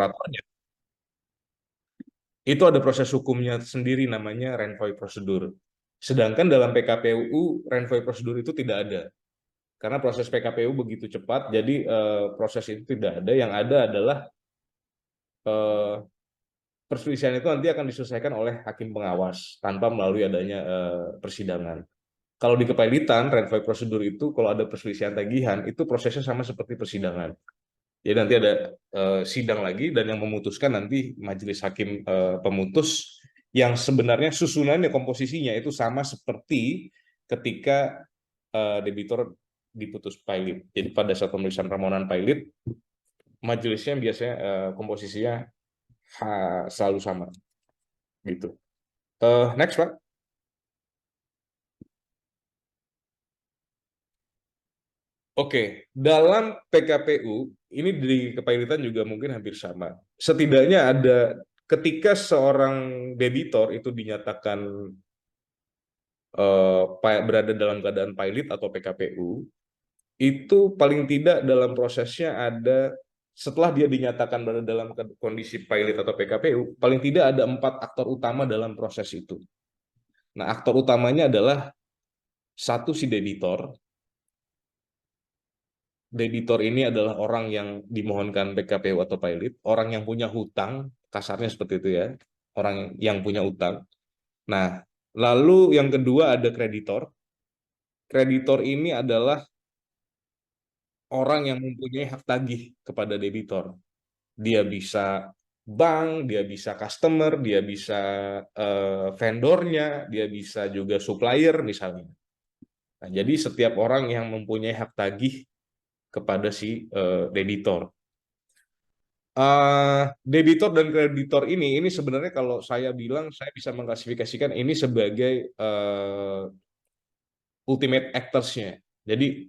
kuratornya, itu ada proses hukumnya sendiri namanya Renvoy prosedur. Sedangkan dalam PKPU, Renvoy prosedur itu tidak ada. Karena proses PKPU begitu cepat, jadi proses itu tidak ada. Yang ada adalah eh, perselisihan itu nanti akan diselesaikan oleh hakim pengawas tanpa melalui adanya persidangan. Kalau di kepailitan, Renvoy prosedur itu kalau ada perselisihan tagihan, itu prosesnya sama seperti persidangan. Jadi nanti ada sidang lagi dan yang memutuskan nanti majelis hakim pemutus yang sebenarnya susunannya komposisinya itu sama seperti ketika debitur diputus pailit. Jadi pada saat pemeriksaan permohonan pailit, majelisnya biasanya komposisinya selalu sama gitu. Next Pak. Oke, dalam PKPU ini di kepailitan juga mungkin hampir sama. Setidaknya ada ketika seorang debitor itu dinyatakan berada dalam keadaan pailit atau PKPU, itu paling tidak dalam prosesnya ada setelah dia dinyatakan berada dalam kondisi pailit atau PKPU, paling tidak ada 4 aktor utama dalam proses itu. Nah, aktor utamanya adalah satu si debitor. Debitor ini adalah orang yang dimohonkan PKPU atau pailit, orang yang punya hutang, kasarnya seperti itu ya, orang yang punya utang. Nah, lalu yang kedua ada kreditor. Kreditor ini adalah orang yang mempunyai hak tagih kepada debitor. Dia bisa bank, dia bisa customer, dia bisa vendornya, dia bisa juga supplier misalnya. Nah, jadi setiap orang yang mempunyai hak tagih kepada si debitor. Debitor dan kreditor ini sebenarnya kalau saya bilang saya bisa mengklasifikasikan ini sebagai ultimate actors-nya. Jadi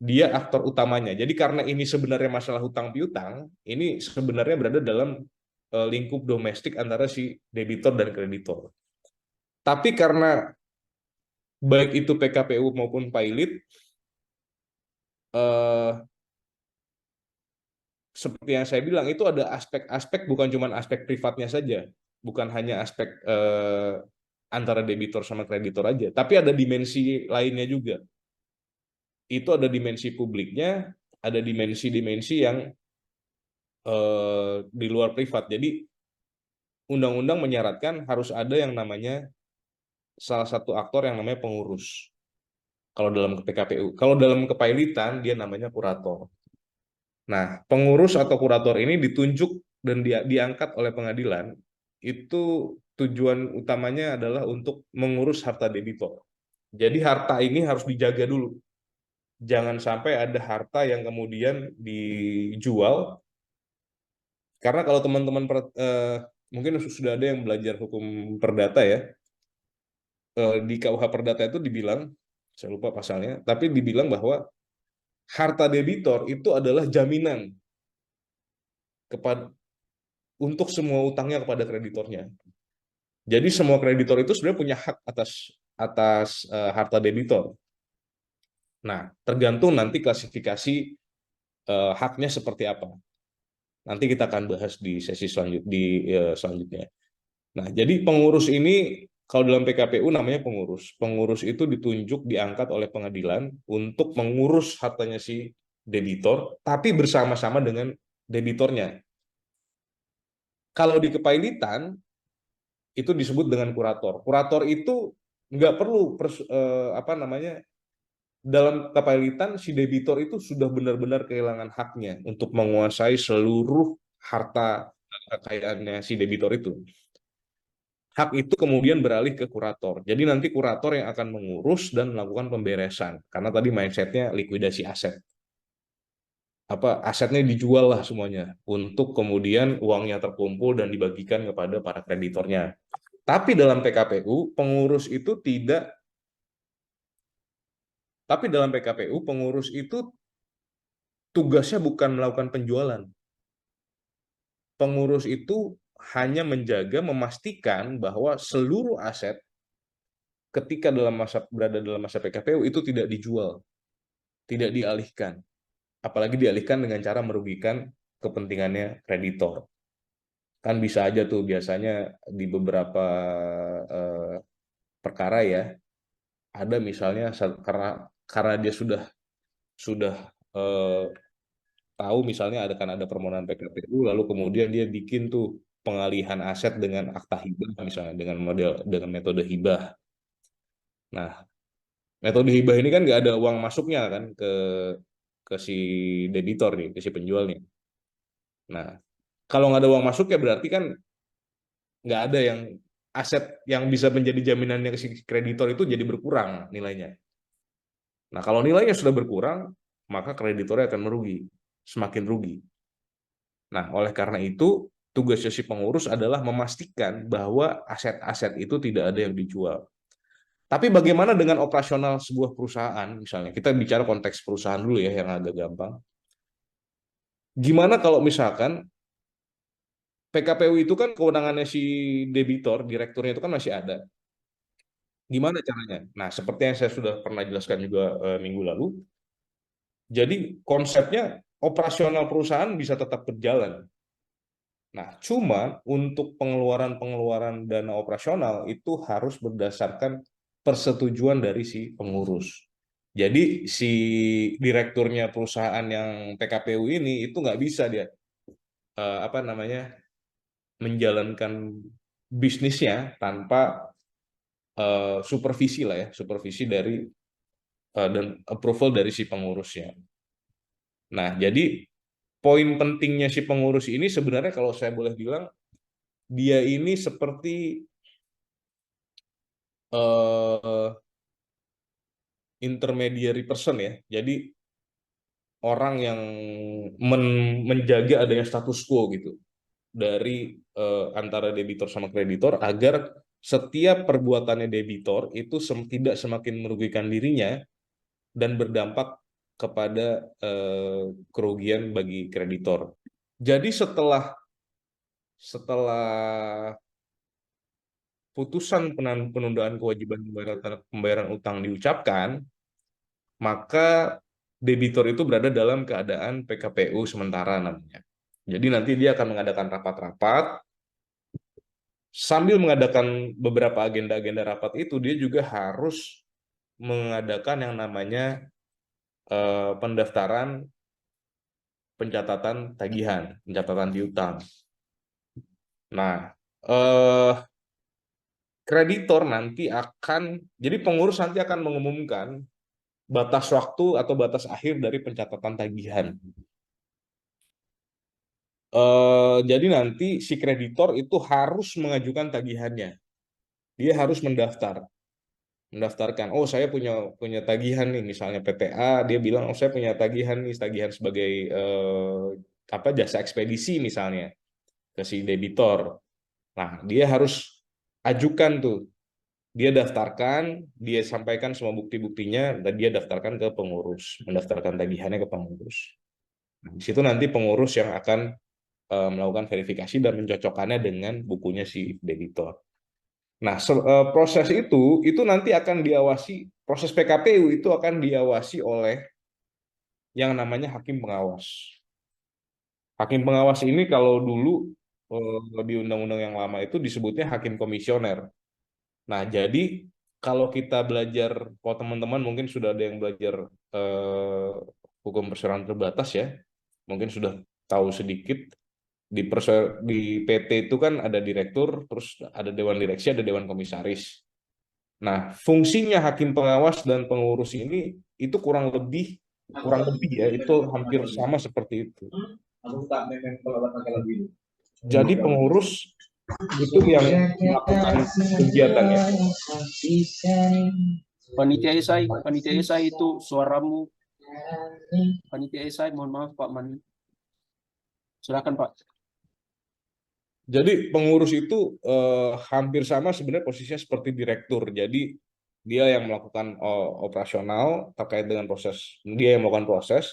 dia aktor utamanya. Jadi karena ini sebenarnya masalah hutang piutang, ini sebenarnya berada dalam lingkup domestik antara si debitor dan kreditor. Tapi karena baik itu PKPU maupun pailit, eh, seperti yang saya bilang itu ada aspek-aspek bukan cuma aspek privatnya saja, bukan hanya aspek antara debitor sama kreditor aja, tapi ada dimensi lainnya juga. Itu ada dimensi publiknya, ada dimensi-dimensi yang di luar privat. Jadi undang-undang menyaratkan harus ada yang namanya salah satu aktor yang namanya pengurus. Kalau dalam PKPU, kalau dalam kepailitan dia namanya kurator. Nah, pengurus atau kurator ini ditunjuk dan diangkat oleh pengadilan itu tujuan utamanya adalah untuk mengurus harta debitor. Jadi harta ini harus dijaga dulu. Jangan sampai ada harta yang kemudian dijual. Karena kalau teman-teman mungkin sudah ada yang belajar hukum perdata ya, di KUH Perdata itu dibilang, saya lupa pasalnya, tapi dibilang bahwa harta debitor itu adalah jaminan kepada untuk semua utangnya kepada kreditornya. Jadi semua kreditor itu sebenarnya punya hak atas atas harta debitor. Nah, tergantung nanti klasifikasi haknya seperti apa. Nanti kita akan bahas di sesi selanjutnya. Nah, jadi pengurus ini kalau dalam PKPU namanya pengurus. Pengurus itu ditunjuk diangkat oleh pengadilan untuk mengurus hartanya si debitor, tapi bersama-sama dengan debitornya. Kalau di kepailitan itu disebut dengan kurator. Kurator itu nggak perlu apa namanya dalam kepailitan si debitor itu sudah benar-benar kehilangan haknya untuk menguasai seluruh harta kekayaannya si debitor itu. Hak itu kemudian beralih ke kurator. Jadi nanti kurator yang akan mengurus dan melakukan pemberesan. Karena tadi mindsetnya likuidasi aset. Apa asetnya dijual lah semuanya untuk kemudian uangnya terkumpul dan dibagikan kepada para kreditornya. Tapi dalam PKPU pengurus itu tidak. Tapi dalam PKPU pengurus itu tugasnya bukan melakukan penjualan. Pengurus itu hanya menjaga, memastikan bahwa seluruh aset ketika berada dalam masa PKPU itu tidak dijual, tidak dialihkan. Apalagi dialihkan dengan cara merugikan kepentingannya kreditor. Kan bisa aja tuh biasanya di beberapa perkara ya, ada misalnya karena dia sudah eh, tahu misalnya ada permohonan PKPU, lalu kemudian dia bikin tuh pengalihan aset dengan akta hibah misalnya, dengan metode hibah. Nah, metode hibah ini kan nggak ada uang masuknya kan ke si debitor nih, ke si penjual nih. Nah, kalau nggak ada uang masuk ya berarti kan nggak ada yang aset yang bisa menjadi jaminannya ke si kreditor itu jadi berkurang nilainya. Nah, kalau nilainya sudah berkurang, maka kreditornya akan merugi, semakin rugi. Nah, oleh karena itu, tugasnya si pengurus adalah memastikan bahwa aset-aset itu tidak ada yang dijual. Tapi bagaimana dengan operasional sebuah perusahaan, misalnya kita bicara konteks perusahaan dulu ya, yang agak gampang. Gimana kalau misalkan PKPU itu kan kewenangannya si debitor, direkturnya itu kan masih ada. Gimana caranya? Nah, seperti yang saya sudah pernah jelaskan juga minggu lalu, jadi konsepnya operasional perusahaan bisa tetap berjalan. Nah, cuma untuk pengeluaran-pengeluaran dana operasional itu harus berdasarkan persetujuan dari si pengurus. Jadi si direkturnya perusahaan yang PKPU ini itu nggak bisa dia apa namanya menjalankan bisnisnya tanpa supervisi lah ya, supervisi dari dan approval dari si pengurusnya. Nah, jadi poin pentingnya si pengurus ini sebenarnya kalau saya boleh bilang dia ini seperti uh, intermediary person ya. Jadi orang yang menjaga adanya status quo gitu dari antara debitor sama kreditor agar setiap perbuatannya debitor itu tidak semakin merugikan dirinya dan berdampak kepada kerugian bagi kreditor. Jadi setelah setelah putusan penundaan kewajiban pembayaran utang diucapkan, maka debitor itu berada dalam keadaan PKPU sementara namanya. Jadi nanti dia akan mengadakan rapat-rapat, sambil mengadakan beberapa agenda-agenda rapat itu, dia juga harus mengadakan yang namanya pendaftaran pencatatan tagihan, pencatatan piutang. Nah, eh, kreditor nanti akan, jadi pengurus nanti akan mengumumkan batas waktu atau batas akhir dari pencatatan tagihan. Jadi nanti si kreditor itu harus mengajukan tagihannya. Dia harus mendaftarkan. Oh, saya punya punya tagihan nih, misalnya PTA, dia bilang, oh saya punya tagihan nih, tagihan sebagai apa jasa ekspedisi misalnya ke si debitor. Nah, dia harus ajukan tuh. Dia daftarkan, dia sampaikan semua bukti-buktinya, dan dia daftarkan ke pengurus, mendaftarkan tagihannya ke pengurus. Nah, di situ nanti pengurus yang akan melakukan verifikasi dan mencocokkannya dengan bukunya si debitor. Nah, proses itu nanti akan diawasi, proses PKPU itu akan diawasi oleh yang namanya hakim pengawas. Hakim pengawas ini kalau dulu di undang-undang yang lama itu disebutnya hakim komisioner. Nah, jadi kalau kita belajar, kalau teman-teman mungkin sudah ada yang belajar eh, hukum perseroan terbatas ya, mungkin sudah tahu sedikit di PT itu kan ada direktur, terus ada dewan direksi, ada dewan komisaris. Nah, fungsinya hakim pengawas dan pengurus ini itu kurang lebih ya, itu hampir sama seperti itu. Jadi pengurus itu yang melakukan kegiatannya. Panitia esai itu suaramu. Panitia esai, mohon maaf Pak Mani. Silakan Pak. Jadi pengurus itu hampir sama sebenarnya posisinya seperti direktur. Jadi dia yang melakukan operasional terkait dengan proses, dia yang melakukan proses.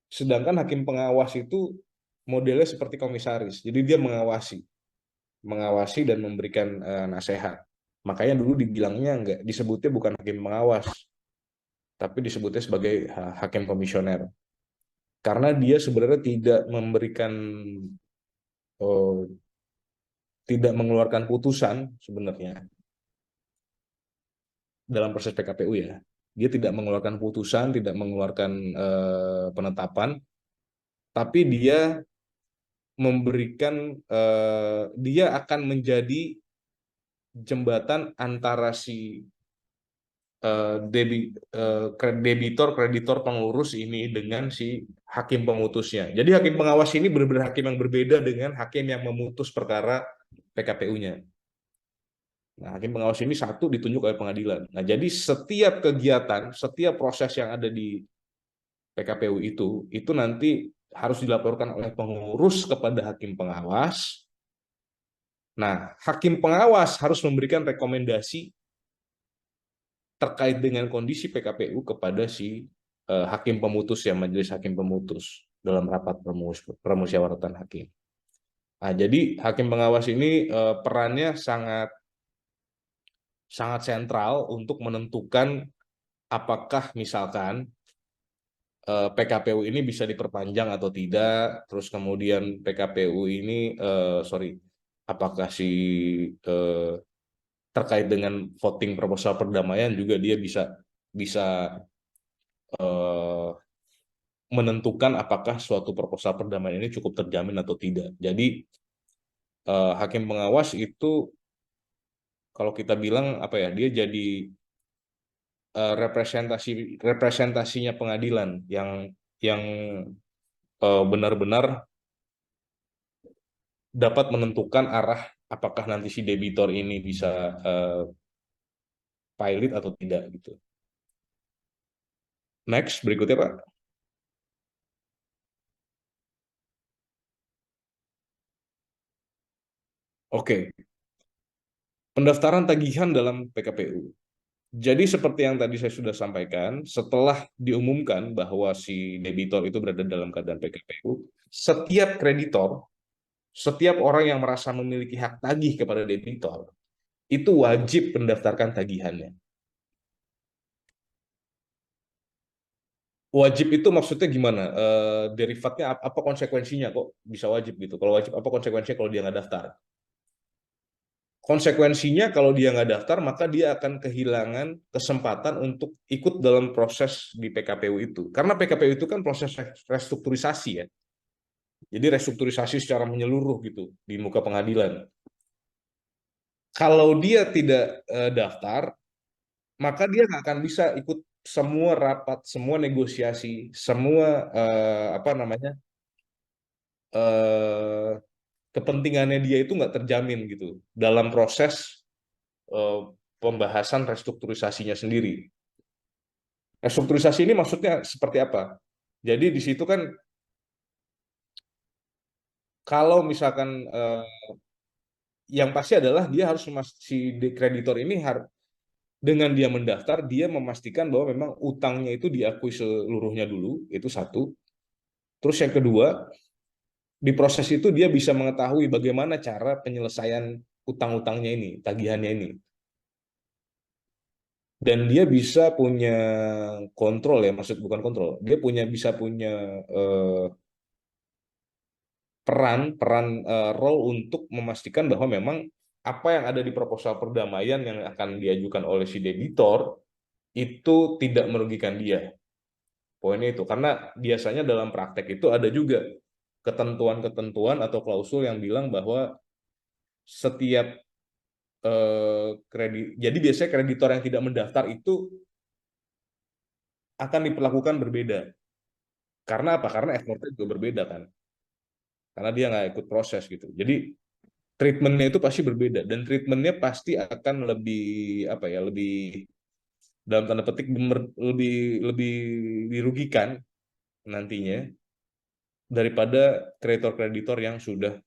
Sedangkan hakim pengawas itu modelnya seperti komisaris. Jadi dia mengawasi dan memberikan nasihat. Makanya dulu dibilangnya enggak disebutnya bukan hakim pengawas, tapi disebutnya sebagai hakim komisioner. Karena dia sebenarnya tidak memberikan tidak mengeluarkan putusan sebenarnya dalam proses PKPU ya. Dia tidak mengeluarkan putusan, tidak mengeluarkan penetapan, tapi dia memberikan dia akan menjadi jembatan antara si debitor kreditor pengurus ini dengan si hakim pemutusnya. Jadi hakim pengawas ini benar-benar hakim yang berbeda dengan hakim yang memutus perkara PKPU-nya. Nah, hakim pengawas ini satu ditunjuk oleh pengadilan. Nah, jadi setiap kegiatan, setiap proses yang ada di PKPU itu nanti harus dilaporkan oleh pengurus kepada hakim pengawas. Nah, hakim pengawas harus memberikan rekomendasi terkait dengan kondisi PKPU kepada si hakim pemutus ya, majelis hakim pemutus dalam rapat permusyawaratan hakim. Nah, jadi hakim pengawas ini perannya sangat sangat sentral untuk menentukan apakah misalkan PKPU ini bisa diperpanjang atau tidak, terus kemudian PKPU ini apakah si eh, terkait dengan voting proposal perdamaian juga dia bisa bisa eh, menentukan apakah suatu proposal perdamaian ini cukup terjamin atau tidak. Jadi hakim pengawas itu kalau kita bilang apa ya, dia jadi representasinya pengadilan yang benar-benar dapat menentukan arah apakah nanti si debitor ini bisa pilot atau tidak gitu. Next, berikutnya Pak. Oke, pendaftaran tagihan dalam PKPU. Jadi seperti yang tadi saya sudah sampaikan, setelah diumumkan bahwa si debitor itu berada dalam keadaan PKPU, setiap kreditor, setiap orang yang merasa memiliki hak tagih kepada debitor, itu wajib mendaftarkan tagihannya. Wajib itu maksudnya gimana? Derivatnya apa konsekuensinya kok bisa wajib gitu? Kalau wajib apa konsekuensinya kalau dia nggak daftar? Konsekuensinya kalau dia nggak daftar, maka dia akan kehilangan kesempatan untuk ikut dalam proses di PKPU itu. Karena PKPU itu kan proses restrukturisasi ya. Jadi restrukturisasi secara menyeluruh gitu di muka pengadilan. Kalau dia tidak daftar, maka dia nggak akan bisa ikut semua rapat, semua negosiasi, semua apa namanya eh, kepentingannya dia itu nggak terjamin gitu dalam proses eh, pembahasan restrukturisasinya sendiri. Restrukturisasi ini maksudnya seperti apa? Jadi di situ kan kalau misalkan yang pasti adalah dia harus si kreditor ini harus dengan dia mendaftar dia memastikan bahwa memang utangnya itu diakui seluruhnya dulu, itu satu. Terus yang kedua, di proses itu dia bisa mengetahui bagaimana cara penyelesaian utang-utangnya ini, tagihannya ini. Dan dia bisa punya kontrol ya, maksud bukan kontrol. Dia bisa punya eh, role untuk memastikan bahwa memang apa yang ada di proposal perdamaian yang akan diajukan oleh si debitor itu tidak merugikan dia. Poinnya itu karena biasanya dalam praktek itu ada juga ketentuan-ketentuan atau klausul yang bilang bahwa setiap jadi biasanya kreditor yang tidak mendaftar itu akan diperlakukan berbeda. Karena apa? Karena effortnya juga berbeda kan. Karena dia nggak ikut proses gitu. Jadi treatmentnya itu pasti berbeda dan treatmentnya pasti akan lebih apa ya, lebih dalam tanda petik lebih lebih dirugikan nantinya daripada kreditor-kreditor yang sudah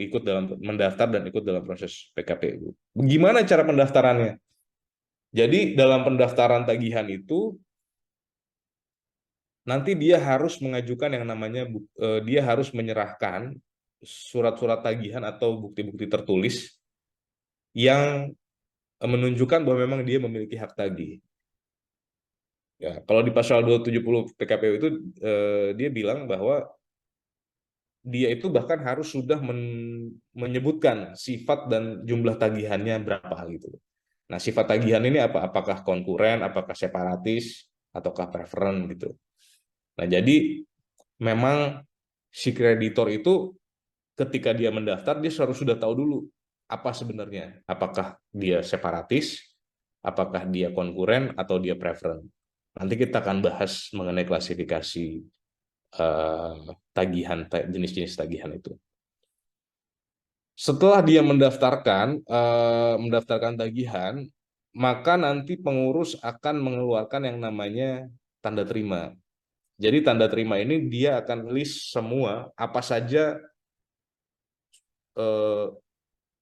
ikut dalam mendaftar dan ikut dalam proses PKPU. Bagaimana cara pendaftarannya? Jadi dalam pendaftaran tagihan itu nanti dia harus mengajukan yang namanya dia harus menyerahkan surat-surat tagihan atau bukti-bukti tertulis yang menunjukkan bahwa memang dia memiliki hak tagih. Ya, kalau di pasal 270 PKPU itu dia bilang bahwa dia itu bahkan harus sudah menyebutkan sifat dan jumlah tagihannya berapa gitu. Nah, sifat tagihan ini apa? Apakah konkuren, apakah separatis, ataukah preferen gitu. Nah, jadi memang si kreditor itu ketika dia mendaftar, dia harus sudah tahu dulu apa sebenarnya. Apakah dia separatis, apakah dia konkuren, atau dia preferen. Nanti kita akan bahas mengenai klasifikasi tagihan, jenis-jenis tagihan itu. Setelah dia mendaftarkan tagihan, maka nanti pengurus akan mengeluarkan yang namanya tanda terima. Jadi tanda terima ini dia akan list semua apa saja eh,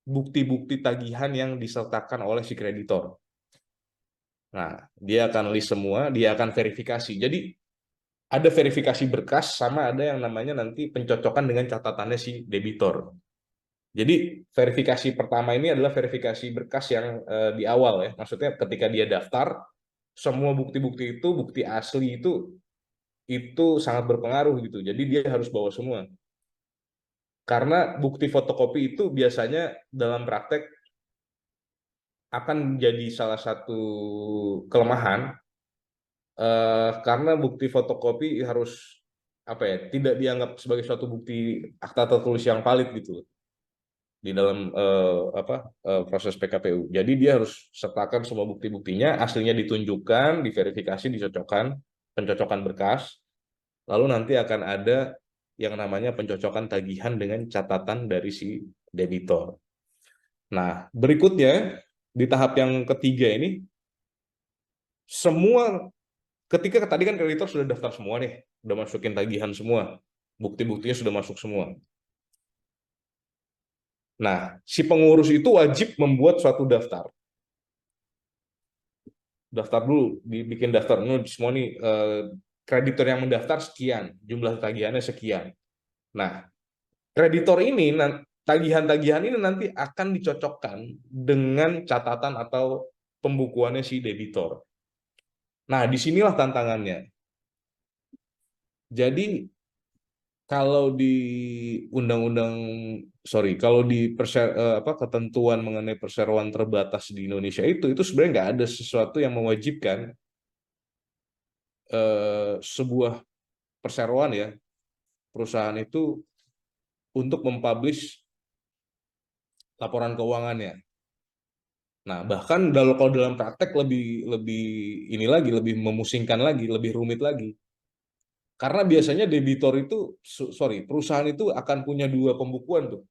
bukti-bukti tagihan yang disertakan oleh si kreditor. Nah, dia akan list semua, dia akan verifikasi. Jadi ada verifikasi berkas sama ada yang namanya nanti pencocokan dengan catatannya si debitor. Jadi verifikasi pertama ini adalah verifikasi berkas yang di awal ya. Maksudnya ketika dia daftar, semua bukti-bukti itu, bukti asli itu sangat berpengaruh gitu. Jadi dia harus bawa semua. Karena bukti fotokopi itu biasanya dalam praktek akan jadi salah satu kelemahan karena bukti fotokopi harus apa ya, tidak dianggap sebagai suatu bukti akta tertulis yang valid gitu di dalam proses PKPU. Jadi dia harus sertakan semua bukti-buktinya, aslinya ditunjukkan, diverifikasi, dicocokkan, pencocokan berkas, lalu nanti akan ada yang namanya pencocokan tagihan dengan catatan dari si debitor. Nah, berikutnya di tahap yang ketiga ini, semua ketika tadi kan kreditor sudah daftar semua nih, udah masukin tagihan semua, bukti-buktinya sudah masuk semua. Nah, si pengurus itu wajib membuat suatu daftar. Daftar dulu, dibikin daftar. Semua nih kreditor yang mendaftar sekian, jumlah tagihannya sekian. Nah, kreditor ini tagihan-tagihan ini nanti akan dicocokkan dengan catatan atau pembukuannya si debitor. Nah, disinilah tantangannya. Jadi kalau di undang-undang, kalau di ketentuan mengenai perseroan terbatas di Indonesia itu sebenarnya nggak ada sesuatu yang mewajibkan sebuah perseroan ya, perusahaan itu untuk mempublish laporan keuangannya. Nah, bahkan kalau dalam praktek lebih lebih ini lagi, lebih memusingkan lagi, lebih rumit lagi. Karena biasanya debitor itu, perusahaan itu akan punya dua pembukuan tuh.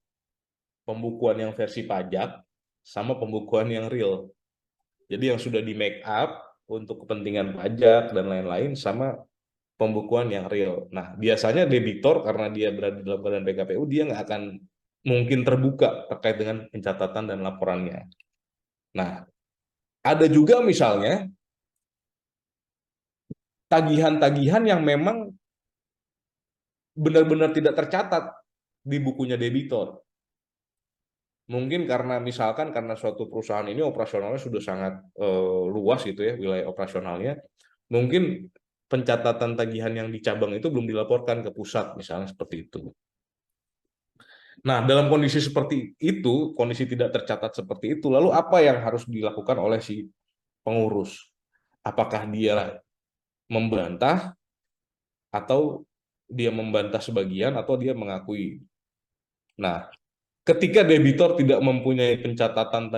Pembukuan yang versi pajak sama pembukuan yang real. Jadi yang sudah di make up untuk kepentingan pajak dan lain-lain sama pembukuan yang real. Nah, biasanya debitor karena dia berada dalam badan PKPU, dia nggak akan mungkin terbuka terkait dengan pencatatan dan laporannya. Nah, ada juga misalnya tagihan-tagihan yang memang benar-benar tidak tercatat di bukunya debitor. Mungkin karena misalkan karena suatu perusahaan ini operasionalnya sudah sangat luas gitu ya, wilayah operasionalnya, mungkin pencatatan tagihan yang di cabang itu belum dilaporkan ke pusat, misalnya seperti itu. Nah, dalam kondisi seperti itu, kondisi tidak tercatat seperti itu, lalu apa yang harus dilakukan oleh si pengurus? Apakah dia membantah, atau dia membantah sebagian, atau dia mengakui? Nah, ketika debitor tidak mempunyai pencatatan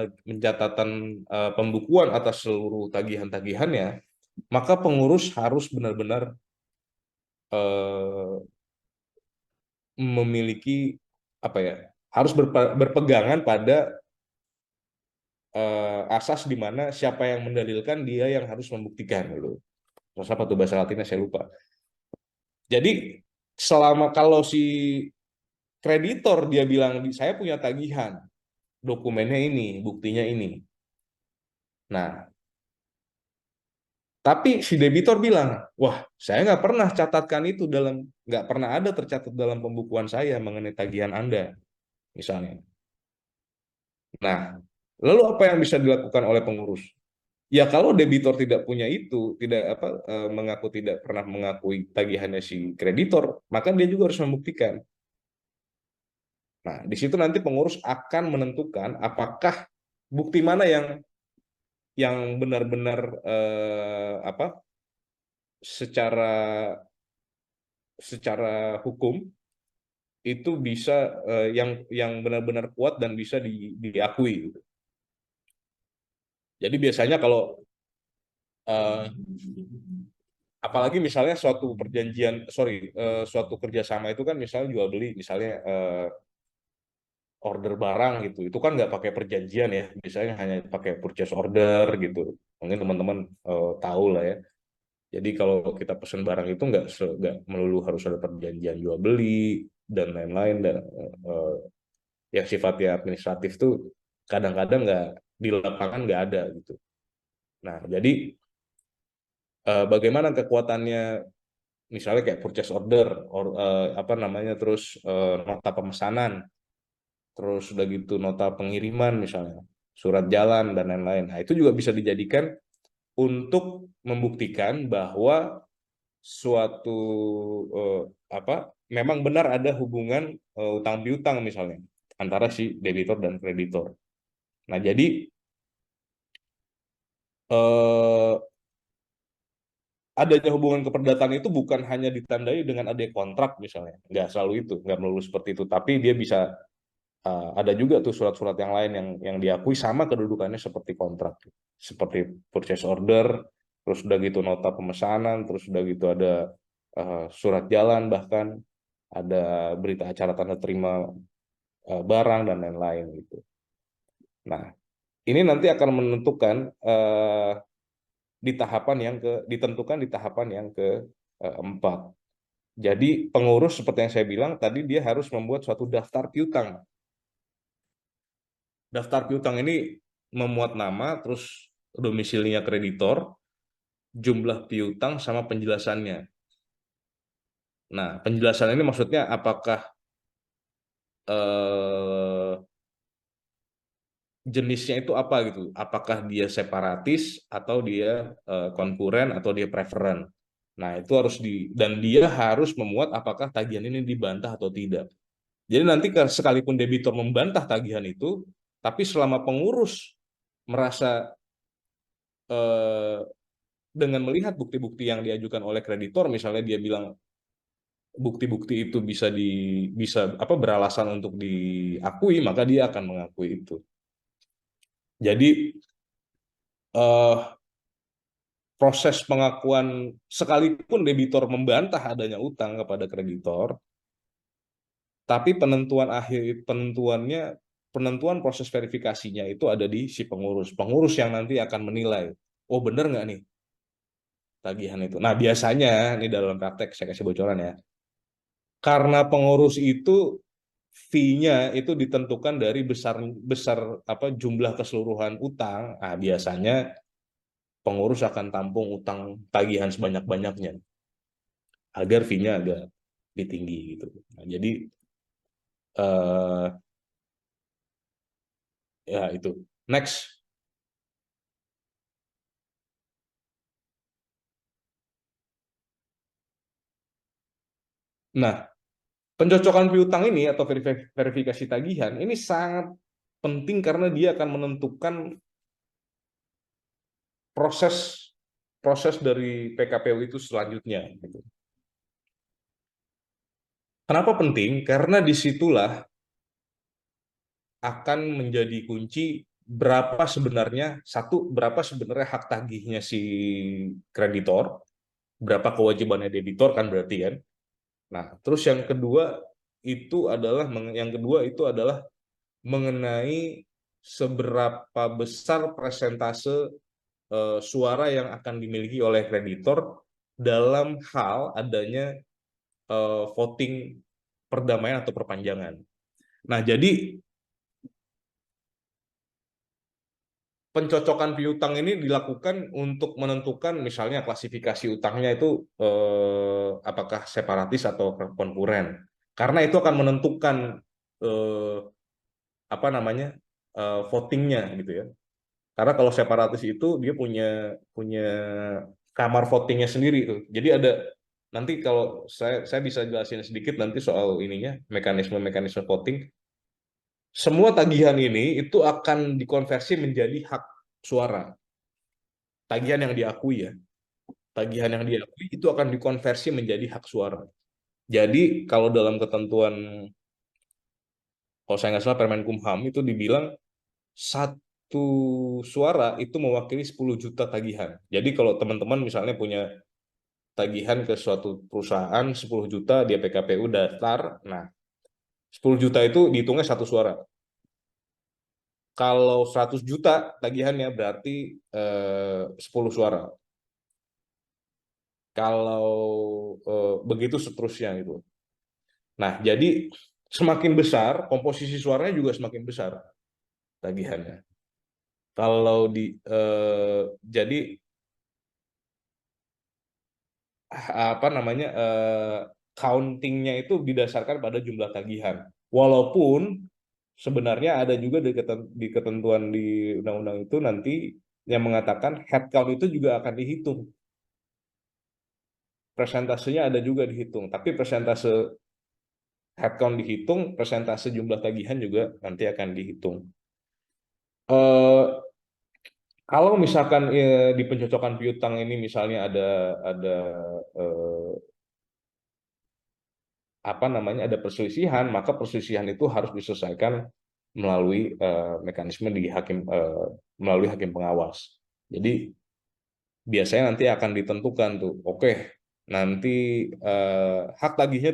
pembukuan atas seluruh tagihan-tagihannya, maka pengurus harus benar-benar eh, memiliki apa ya? Harus berpegangan pada asas di mana siapa yang mendalilkan dia yang harus membuktikan gitu. Terus apa tuh bahasa Latinnya saya lupa. Jadi kalau si kreditor dia bilang saya punya tagihan, dokumennya ini, buktinya ini. Nah, tapi si debitor bilang, wah, saya nggak pernah catatkan itu nggak pernah ada tercatat dalam pembukuan saya mengenai tagihan Anda, misalnya. Nah, lalu apa yang bisa dilakukan oleh pengurus? Ya kalau debitor tidak punya itu, mengaku tidak pernah mengakui tagihannya si kreditor, maka dia juga harus membuktikan. Nah, di situ nanti pengurus akan menentukan apakah bukti mana yang benar-benar apa secara secara hukum itu bisa yang benar-benar kuat dan bisa diakui gitu. Jadi biasanya kalau eh, apalagi misalnya suatu perjanjian, sorry, suatu kerjasama itu kan misalnya jual beli, misalnya order barang gitu, itu kan nggak pakai perjanjian ya, biasanya hanya pakai purchase order gitu. Mungkin teman-teman tahu lah ya. Jadi kalau kita pesan barang itu nggak melulu harus ada perjanjian jual beli dan lain-lain dan eh, yang sifatnya administratif tuh kadang-kadang nggak di lapangan nggak ada gitu. Nah, jadi bagaimana kekuatannya misalnya kayak purchase order, apa namanya, terus nota pemesanan, terus udah gitu nota pengiriman misalnya, surat jalan dan lain-lain. Nah, itu juga bisa dijadikan untuk membuktikan bahwa suatu eh, apa memang benar ada hubungan utang piutang misalnya antara si debitur dan kreditor. Nah, jadi eh, adanya hubungan keperdataan itu bukan hanya ditandai dengan adanya kontrak misalnya, nggak selalu itu, nggak melulu seperti itu, tapi dia bisa ada juga tuh surat-surat yang lain yang diakui sama kedudukannya seperti kontrak, seperti purchase order, terus udah gitu nota pemesanan, terus udah gitu ada surat jalan, bahkan ada berita acara tanda terima barang dan lain-lain gitu. Nah, ini nanti akan menentukan di tahapan yang ditentukan di tahapan yang keempat. Jadi pengurus seperti yang saya bilang tadi dia harus membuat suatu daftar piutang. Daftar piutang ini memuat nama, terus domisilinya kreditor, jumlah piutang sama penjelasannya. Nah, penjelasan ini maksudnya apakah eh, jenisnya itu apa gitu? Apakah dia separatis atau dia konkuren atau dia preferen? Nah, itu harus dan dia harus memuat apakah tagihan ini dibantah atau tidak. Jadi nanti sekalipun debitur membantah tagihan itu, tapi selama pengurus merasa eh, dengan melihat bukti-bukti yang diajukan oleh kreditor, misalnya dia bilang bukti-bukti itu bisa apa beralasan untuk diakui, maka dia akan mengakui itu. Jadi eh, proses pengakuan sekalipun debitor membantah adanya utang kepada kreditor, tapi penentuan proses verifikasinya itu ada di si pengurus. Pengurus yang nanti akan menilai, oh bener nggak nih tagihan itu. Nah, biasanya ini dalam praktek saya kasih bocoran ya. Karena pengurus itu fee-nya itu ditentukan dari besar besar apa jumlah keseluruhan utang. Nah, biasanya pengurus akan tampung utang tagihan sebanyak-banyaknya agar fee-nya agak lebih tinggi gitu. Nah, jadi eh, ya itu. Next. Nah, pencocokan piutang ini atau verifikasi tagihan ini sangat penting karena dia akan menentukan proses proses dari PKPU itu selanjutnya. Gitu. Kenapa penting? Karena disitulah akan menjadi kunci berapa sebenarnya hak tagihnya si kreditor, berapa kewajibannya debitor kan berarti kan. Nah, terus yang kedua itu adalah mengenai seberapa besar persentase suara yang akan dimiliki oleh kreditor dalam hal adanya voting perdamaian atau perpanjangan. Nah, jadi pencocokan piutang ini dilakukan untuk menentukan misalnya klasifikasi utangnya itu apakah separatis atau konkuren. Karena itu akan menentukan eh, apa namanya votingnya gitu ya. Karena kalau separatis itu dia punya punya kamar votingnya sendiri tuh. Jadi ada nanti kalau saya bisa jelasin sedikit nanti soal ininya mekanisme-mekanisme voting. semua tagihan ini itu akan dikonversi menjadi hak suara. Tagihan yang diakui ya. Tagihan yang diakui itu akan dikonversi menjadi hak suara. Jadi kalau dalam ketentuan, kalau saya nggak salah Permenkumham itu dibilang satu suara itu mewakili 10 juta tagihan. Jadi kalau teman-teman misalnya punya tagihan ke suatu perusahaan 10 juta, dia PKPU daftar, nah 10 juta itu dihitungnya satu suara. Kalau 100 juta tagihannya berarti 10 suara. Kalau begitu seterusnya itu. Nah, jadi semakin besar, komposisi suaranya juga semakin besar tagihannya. Kalau jadi apa namanya countingnya itu didasarkan pada jumlah tagihan. Walaupun sebenarnya ada juga di ketentuan di undang-undang itu nanti yang mengatakan head count itu juga akan dihitung. Persentasenya ada juga dihitung, tapi persentase head count dihitung, persentase jumlah tagihan juga nanti akan dihitung. Eh, Kalau misalkan di pencocokan piutang ini misalnya ada eh, apa namanya ada perselisihan, maka perselisihan itu harus diselesaikan melalui mekanisme di hakim melalui hakim pengawas. Jadi biasanya nanti akan ditentukan tuh, oke, nanti hak tagihnya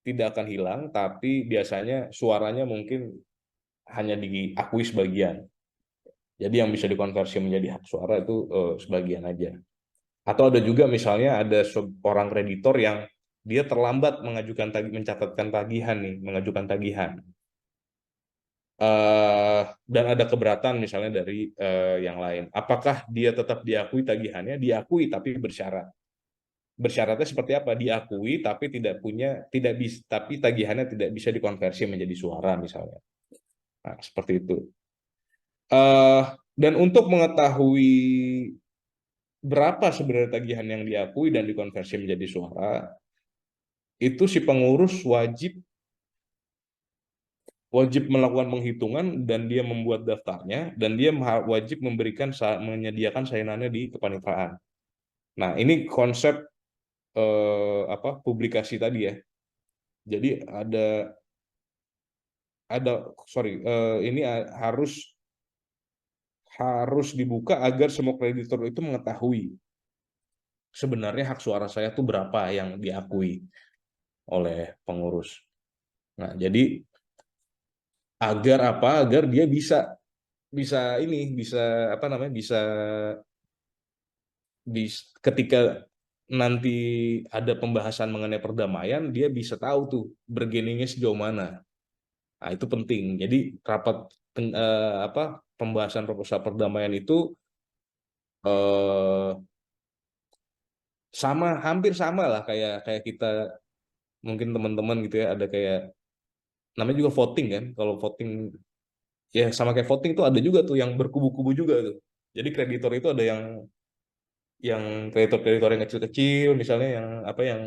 tidak akan hilang, tapi biasanya suaranya mungkin hanya diakui sebagian. Jadi yang bisa dikonversi menjadi hak suara itu sebagian aja. Atau ada juga misalnya ada seorang kreditor yang dia terlambat mencatatkan tagihan nih, mengajukan tagihan. Dan ada keberatan misalnya dari yang lain. Apakah dia tetap diakui tagihannya? Diakui tapi bersyarat. Bersyaratnya seperti apa? Diakui tapi tidak bisa tapi tagihannya tidak bisa dikonversi menjadi suara misalnya. Nah, seperti itu. Eh, dan untuk mengetahui berapa sebenarnya tagihan yang diakui dan dikonversi menjadi suara, itu si pengurus wajib wajib melakukan penghitungan dan dia membuat daftarnya dan dia wajib menyediakan sainannya di kepaniteraan. Nah, ini konsep apa publikasi tadi ya. Jadi ada sorry ini harus dibuka agar semua kreditor itu mengetahui sebenarnya hak suara saya tuh berapa yang diakui oleh pengurus. Nah, jadi agar apa? Agar dia bisa bisa ini bisa apa namanya ketika nanti ada pembahasan mengenai perdamaian dia bisa tahu tuh bergeningnya sejauh mana. Nah, itu penting. Jadi rapat apa pembahasan proposal perdamaian itu eh, sama hampir sama lah kayak kayak kita mungkin teman-teman gitu ya ada kayak namanya juga voting kan. Kalau voting ya sama kayak voting tuh ada juga tuh yang berkubu-kubu juga tuh. Jadi kreditor itu ada yang kreditor-kreditor yang kecil-kecil misalnya yang apa yang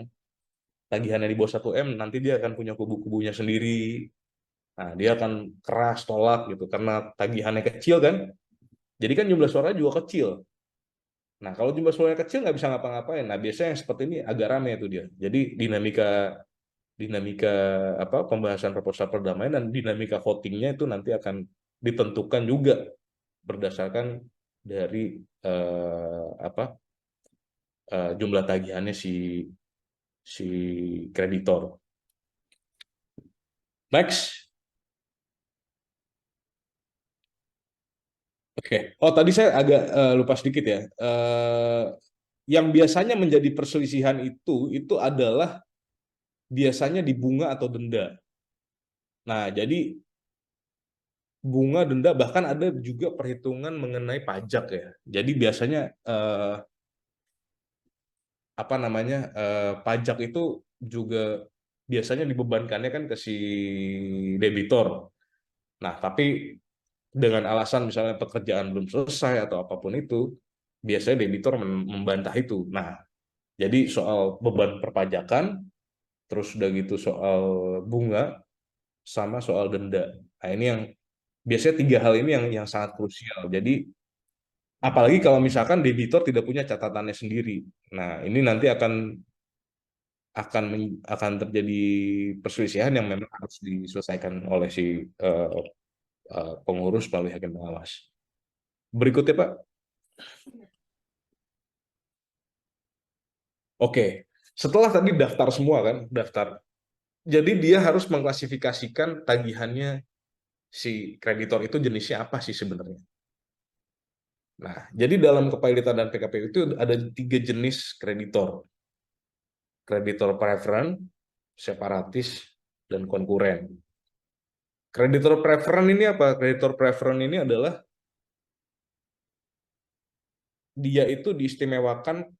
tagihannya di bawah 1 M nanti dia akan punya kubu-kubunya sendiri. Nah, dia akan keras tolak gitu karena tagihannya kecil kan. Jadi kan jumlah suara juga kecil. Nah, kalau jumlah suaranya kecil nggak bisa ngapa-ngapain. Nah, biasanya yang seperti ini agak rame itu dia. Jadi dinamika dinamika apa pembahasan proposal perdamaian dan dinamika votingnya itu nanti akan ditentukan juga berdasarkan dari apa jumlah tagihannya si kreditor. Next. Oke. Oh, tadi saya agak lupa sedikit ya. Yang biasanya menjadi perselisihan itu adalah biasanya di bunga atau denda. Nah, jadi bunga, denda, bahkan ada juga perhitungan mengenai pajak ya. Jadi biasanya apa namanya pajak itu juga biasanya dibebankannya kan ke si debitor. Nah, tapi dengan alasan misalnya pekerjaan belum selesai atau apapun itu, biasanya debitur membantah itu. Nah, jadi soal beban perpajakan, terus udah gitu soal bunga, sama soal denda. Nah, ini yang biasanya 3 hal ini yang sangat krusial. Jadi apalagi kalau misalkan debitur tidak punya catatannya sendiri. Nah, ini nanti akan terjadi perselisihan yang memang harus diselesaikan oleh si pengurus melalui hakim pengawas. Berikutnya, Pak. Oke, setelah tadi daftar semua kan, daftar. Jadi dia harus mengklasifikasikan tagihannya si kreditor itu jenisnya apa sih sebenarnya. Nah, jadi dalam kepahilitan dan PKPU itu ada 3 jenis kreditor. Kreditor preferen, separatis, dan konkuren. Kreditor preferen ini apa? Kreditor preferen ini adalah dia itu diistimewakan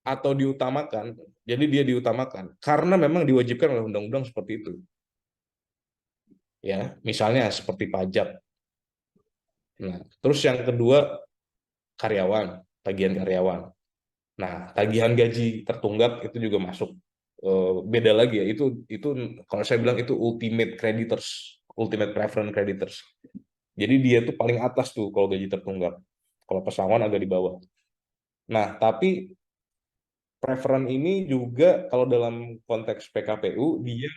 atau diutamakan. Jadi dia diutamakan karena memang diwajibkan oleh undang-undang seperti itu. Ya, misalnya seperti pajak. Nah, terus yang kedua karyawan, tagihan karyawan. Nah, tagihan gaji tertunggak itu juga masuk. Beda lagi ya, itu kalau saya bilang itu ultimate creditors, ultimate preference creditors. Jadi dia tuh paling atas tuh kalau gaji tertunggak. Kalau pesangon agak di bawah. Nah, tapi preferen ini juga kalau dalam konteks PKPU dia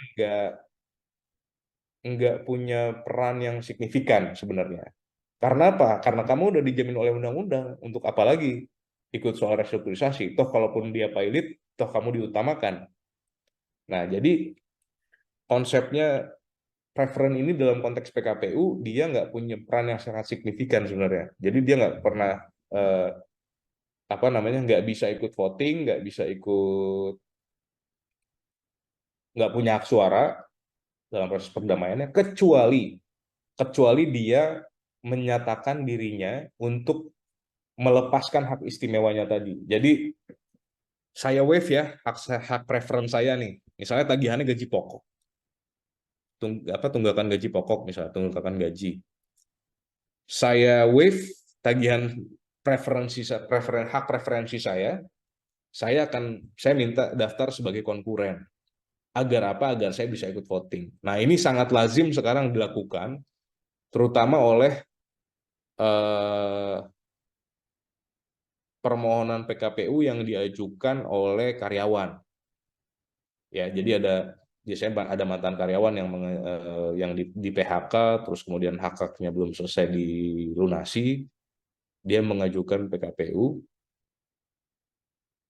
nggak punya peran yang signifikan sebenarnya. Karena apa? Karena kamu udah dijamin oleh undang-undang. Untuk apa lagi ikut soal restrukturisasi? Toh kalaupun dia pilot, toh kamu diutamakan. Nah, jadi konsepnya preferen ini dalam konteks PKPU dia nggak punya peran yang sangat signifikan sebenarnya. Jadi dia nggak pernah eh, apa namanya nggak bisa ikut voting, nggak punya hak suara dalam proses perdamaiannya kecuali dia menyatakan dirinya untuk melepaskan hak istimewanya tadi. Jadi saya waive ya hak preferen saya nih. Misalnya tagihannya gaji pokok. Tunggakan gaji pokok misalnya, tunggakan gaji. Saya waive tagihan hak preferensi saya minta daftar sebagai konkuren. Agar apa? Agar saya bisa ikut voting. Nah, ini sangat lazim sekarang dilakukan terutama oleh eh, permohonan PKPU yang diajukan oleh karyawan. Ya, jadi biasanya ada mantan karyawan yang di PHK, terus kemudian hak-haknya belum selesai dilunasi, dia mengajukan PKPU.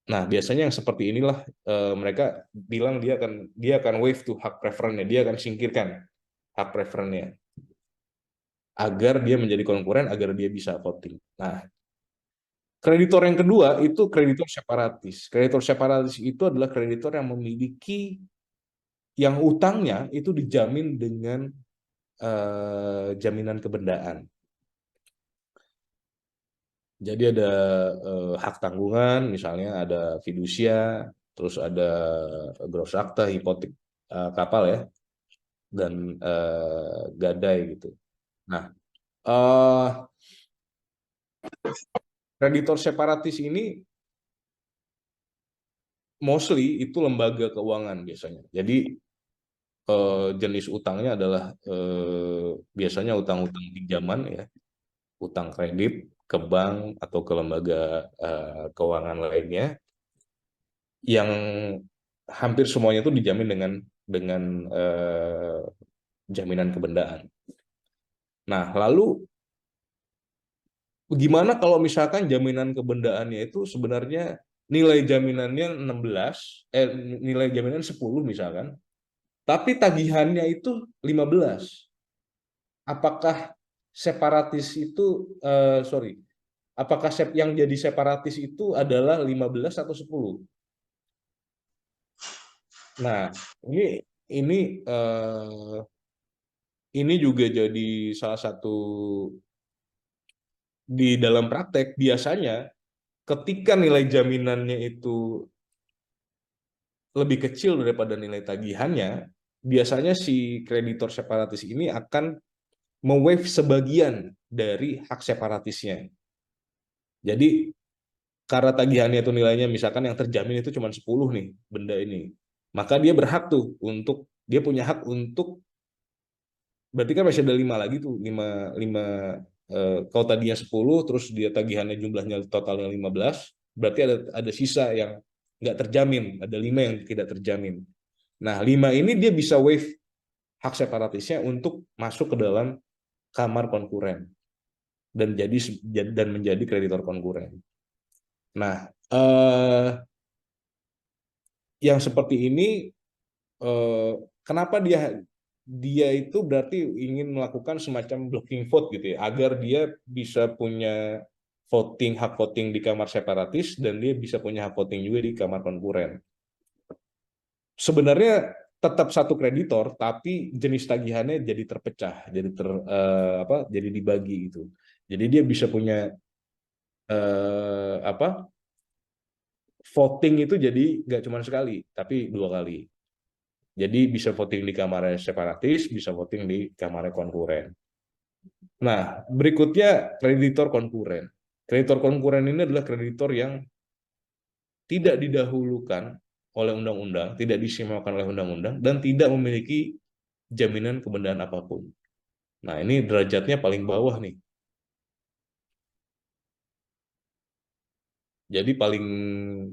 Nah, biasanya yang seperti inilah mereka bilang dia akan waive tuh hak preferennya, dia akan singkirkan hak preferennya agar dia menjadi konkuren, agar dia bisa voting. Nah, kreditor yang kedua itu kreditor separatis. Kreditor separatis itu adalah kreditor yang memiliki yang utangnya itu dijamin dengan jaminan kebendaan. Jadi ada hak tanggungan, misalnya ada fidusia, terus ada gross akta, hipotek kapal ya, dan gadai gitu. Nah, eh, kreditor separatis ini mostly itu lembaga keuangan biasanya. Jadi jenis utangnya adalah biasanya utang-utang pinjaman ya, utang kredit ke bank atau ke lembaga keuangan lainnya yang hampir semuanya itu dijamin dengan jaminan kebendaan. Nah, lalu gimana kalau misalkan jaminan kebendaannya itu sebenarnya nilai jaminannya 16, nilai jaminan 10 misalkan, tapi tagihannya itu 15. Apakah separatis itu sorry, apakah yang jadi separatis itu adalah 15 atau 10? Nah, ini ini juga jadi salah satu di dalam praktek biasanya ketika nilai jaminannya itu lebih kecil daripada nilai tagihannya, biasanya si kreditor separatis ini akan me-waive sebagian dari hak separatisnya. Jadi karena tagihannya itu nilainya misalkan yang terjamin itu cuma 10 nih benda ini. Maka dia berhak tuh untuk dia punya hak untuk, berarti kan masih ada 5 lagi tuh, 5 5 kalau tadinya 10 terus dia tagihannya jumlahnya totalnya 15, berarti ada sisa yang nggak terjamin, ada 5 yang tidak terjamin. Nah, 5 ini dia bisa waive hak separatisnya untuk masuk ke dalam kamar konkuren dan menjadi kreditor konkuren. Nah, yang seperti ini, eh, kenapa dia dia itu berarti ingin melakukan semacam blocking vote gitu ya, agar dia bisa punya hak voting di kamar separatis dan dia bisa punya hak voting juga di kamar konkuren. Sebenarnya tetap satu kreditor, tapi jenis tagihannya jadi terpecah, jadi dibagi gitu. Jadi dia bisa punya voting itu jadi nggak cuma sekali, tapi 2 kali. Jadi bisa voting di kamar separatis, bisa voting di kamar konkuren. Nah, berikutnya kreditor konkuren. Kreditor konkuren ini adalah kreditor yang tidak didahulukan oleh undang-undang, tidak diistimewakan oleh undang-undang, dan tidak memiliki jaminan kebenaran apapun. Nah, ini derajatnya paling bawah nih. Jadi paling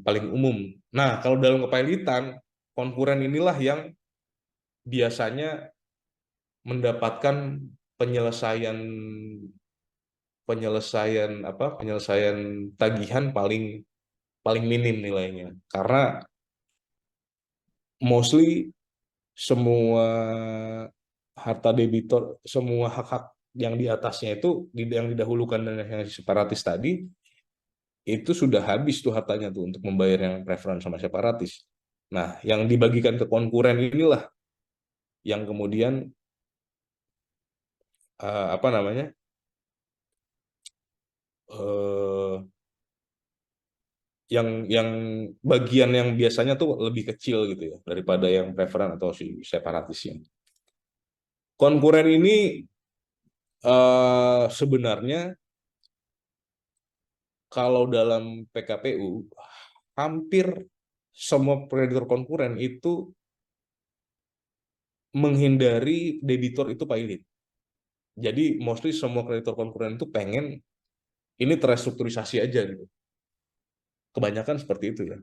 paling umum. Nah, kalau dalam kepailitan, konkuren inilah yang biasanya mendapatkan penyelesaian penyelesaian tagihan paling paling minim nilainya, karena mostly semua harta debitor, semua hak-hak yang di atasnya itu yang didahulukan dan yang separatis tadi itu sudah habis tuh hartanya tuh untuk membayar yang preferan sama separatis. Nah, yang dibagikan ke konkuren inilah yang kemudian apa namanya, eh, yang bagian yang biasanya tuh lebih kecil gitu ya daripada yang preferan atau si separatisnya. Konkuren ini sebenarnya kalau dalam PKPU hampir semua kreditor konkuren itu menghindari debitur itu pailit. Jadi mostly semua kreditor konkuren itu pengen ini terrestrukturisasi aja gitu. Kebanyakan seperti itu ya.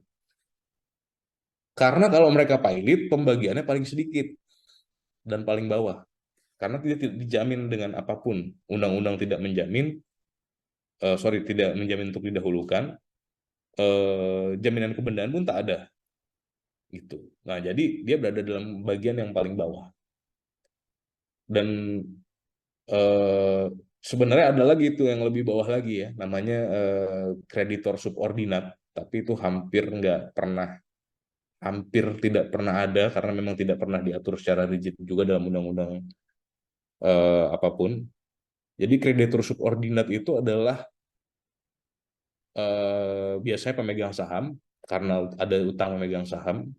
Karena kalau mereka pailit, pembagiannya paling sedikit dan paling bawah. Karena tidak dijamin dengan apapun. Undang-undang tidak menjamin, tidak menjamin untuk didahulukan. Jaminan kebenaran pun tak ada. Gitu. Nah, jadi dia berada dalam bagian yang paling bawah. Dan eh, sebenarnya ada lagi itu yang lebih bawah lagi ya, namanya kreditor subordinat. Tapi itu hampir tidak pernah ada karena memang tidak pernah diatur secara rigid juga dalam undang-undang apapun. Jadi kreditur subordinat itu adalah biasanya pemegang saham, karena ada utang memegang saham.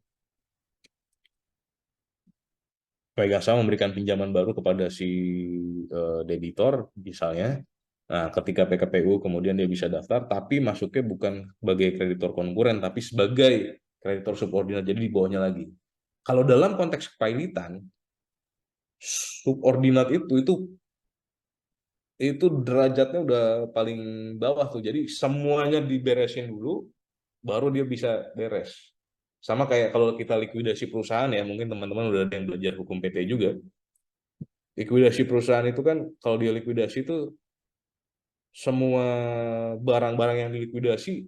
Pemegang saham memberikan pinjaman baru kepada si debitor misalnya. Nah, ketika PKPU kemudian dia bisa daftar, tapi masuknya bukan sebagai kreditor konkuren, tapi sebagai kreditor subordinat, jadi di bawahnya lagi. Kalau dalam konteks kepailitan, subordinat itu derajatnya udah paling bawah tuh. Jadi semuanya diberesin dulu, baru dia bisa beres. Sama kayak kalau kita likuidasi perusahaan ya, mungkin teman-teman udah ada yang belajar hukum PT juga. Likuidasi perusahaan itu kan kalau dia likuidasi itu semua barang-barang yang dilikuidasi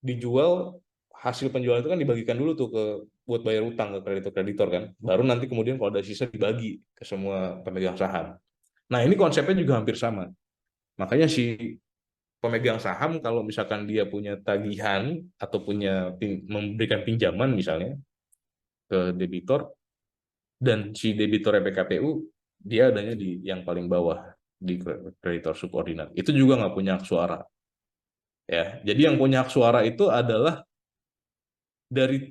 dijual, hasil penjualan itu kan dibagikan dulu tuh buat bayar utang ke kreditor-kreditor kan. Baru nanti kemudian kalau ada sisa dibagi ke semua pemegang saham. Nah, ini konsepnya juga hampir sama. Makanya si pemegang saham kalau misalkan dia punya tagihan atau memberikan pinjaman misalnya ke debitur dan si debitur PKPU, dia adanya di yang paling bawah di kreditor subordinat. Itu juga nggak punya hak suara. Ya, jadi yang punya hak suara itu adalah dari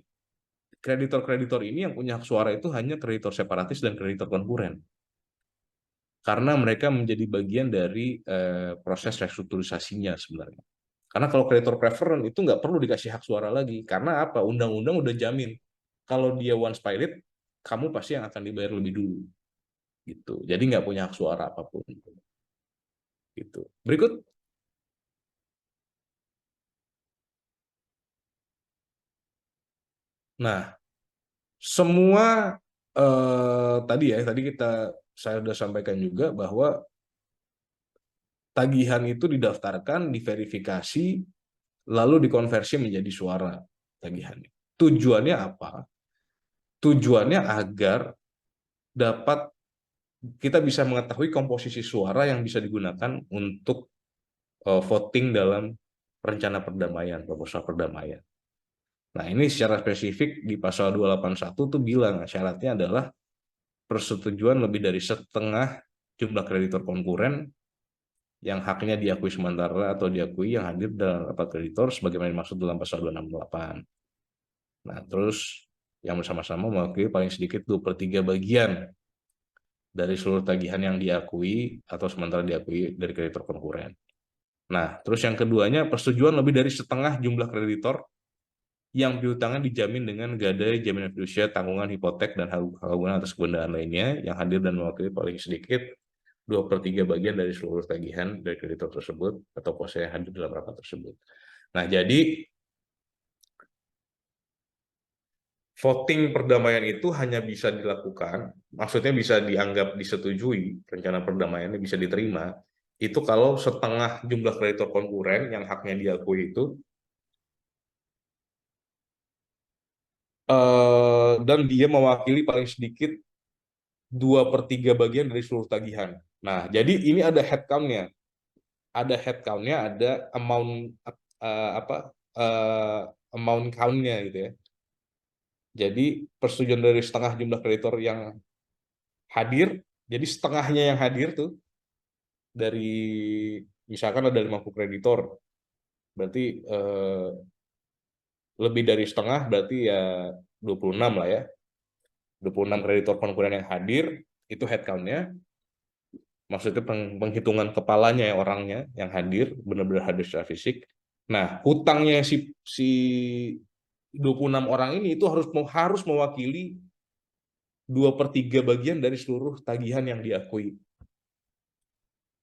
kreditor-kreditor ini, yang punya hak suara itu hanya kreditor separatis dan kreditor konkuren. Karena mereka menjadi bagian dari proses restrukturisasinya sebenarnya. Karena kalau kreditor preferent itu nggak perlu dikasih hak suara lagi. Karena apa? Undang-undang udah jamin. Kalau dia once pilot, kamu pasti yang akan dibayar lebih dulu gitu. Jadi nggak punya hak suara apapun gitu. Berikut. Nah, semua tadi saya sudah sampaikan juga bahwa tagihan itu didaftarkan, diverifikasi, lalu dikonversi menjadi suara tagihannya. Tujuannya apa? Tujuannya agar dapat kita bisa mengetahui komposisi suara yang bisa digunakan untuk voting dalam rencana perdamaian, proposal perdamaian. Nah, ini secara spesifik di pasal 281 tuh bilang syaratnya adalah persetujuan lebih dari setengah jumlah kreditor konkuren yang haknya diakui sementara atau diakui yang hadir dalam rapat kreditor sebagaimana dimaksud dalam pasal 268. Nah, terus yang bersama-sama mewakili paling sedikit 2/3 bagian dari seluruh tagihan yang diakui atau sementara diakui dari kreditor konkuren. Nah, terus yang keduanya, persetujuan lebih dari setengah jumlah kreditor yang piutangnya dijamin dengan gadai, jaminan fidusia, tanggungan, hipotek, dan hak atas kebendaan lainnya yang hadir dan mewakili paling sedikit 2/3 bagian dari seluruh tagihan dari kreditor tersebut atau kuasa yang hadir dalam rapat tersebut. Nah, jadi voting perdamaian itu hanya bisa dilakukan, maksudnya bisa dianggap disetujui, rencana perdamaiannya bisa diterima, itu kalau setengah jumlah kreditor konkuren yang haknya diakui itu dan dia mewakili paling sedikit 2/3 bagian dari seluruh tagihan. Nah, jadi ini ada headcount-nya. Ada headcount-nya, ada amount apa amount count-nya gitu ya. Jadi persetujuan dari setengah jumlah kreditor yang hadir, jadi setengahnya yang hadir tuh dari misalkan ada 50 kreditor, berarti lebih dari setengah berarti ya 26 lah ya. 26 kreditor konkuren yang hadir itu headcount-nya. Maksudnya penghitungan kepalanya ya, orangnya yang hadir benar-benar hadir secara fisik. Nah, hutangnya si 26 orang ini itu harus mewakili 2/3 bagian dari seluruh tagihan yang diakui.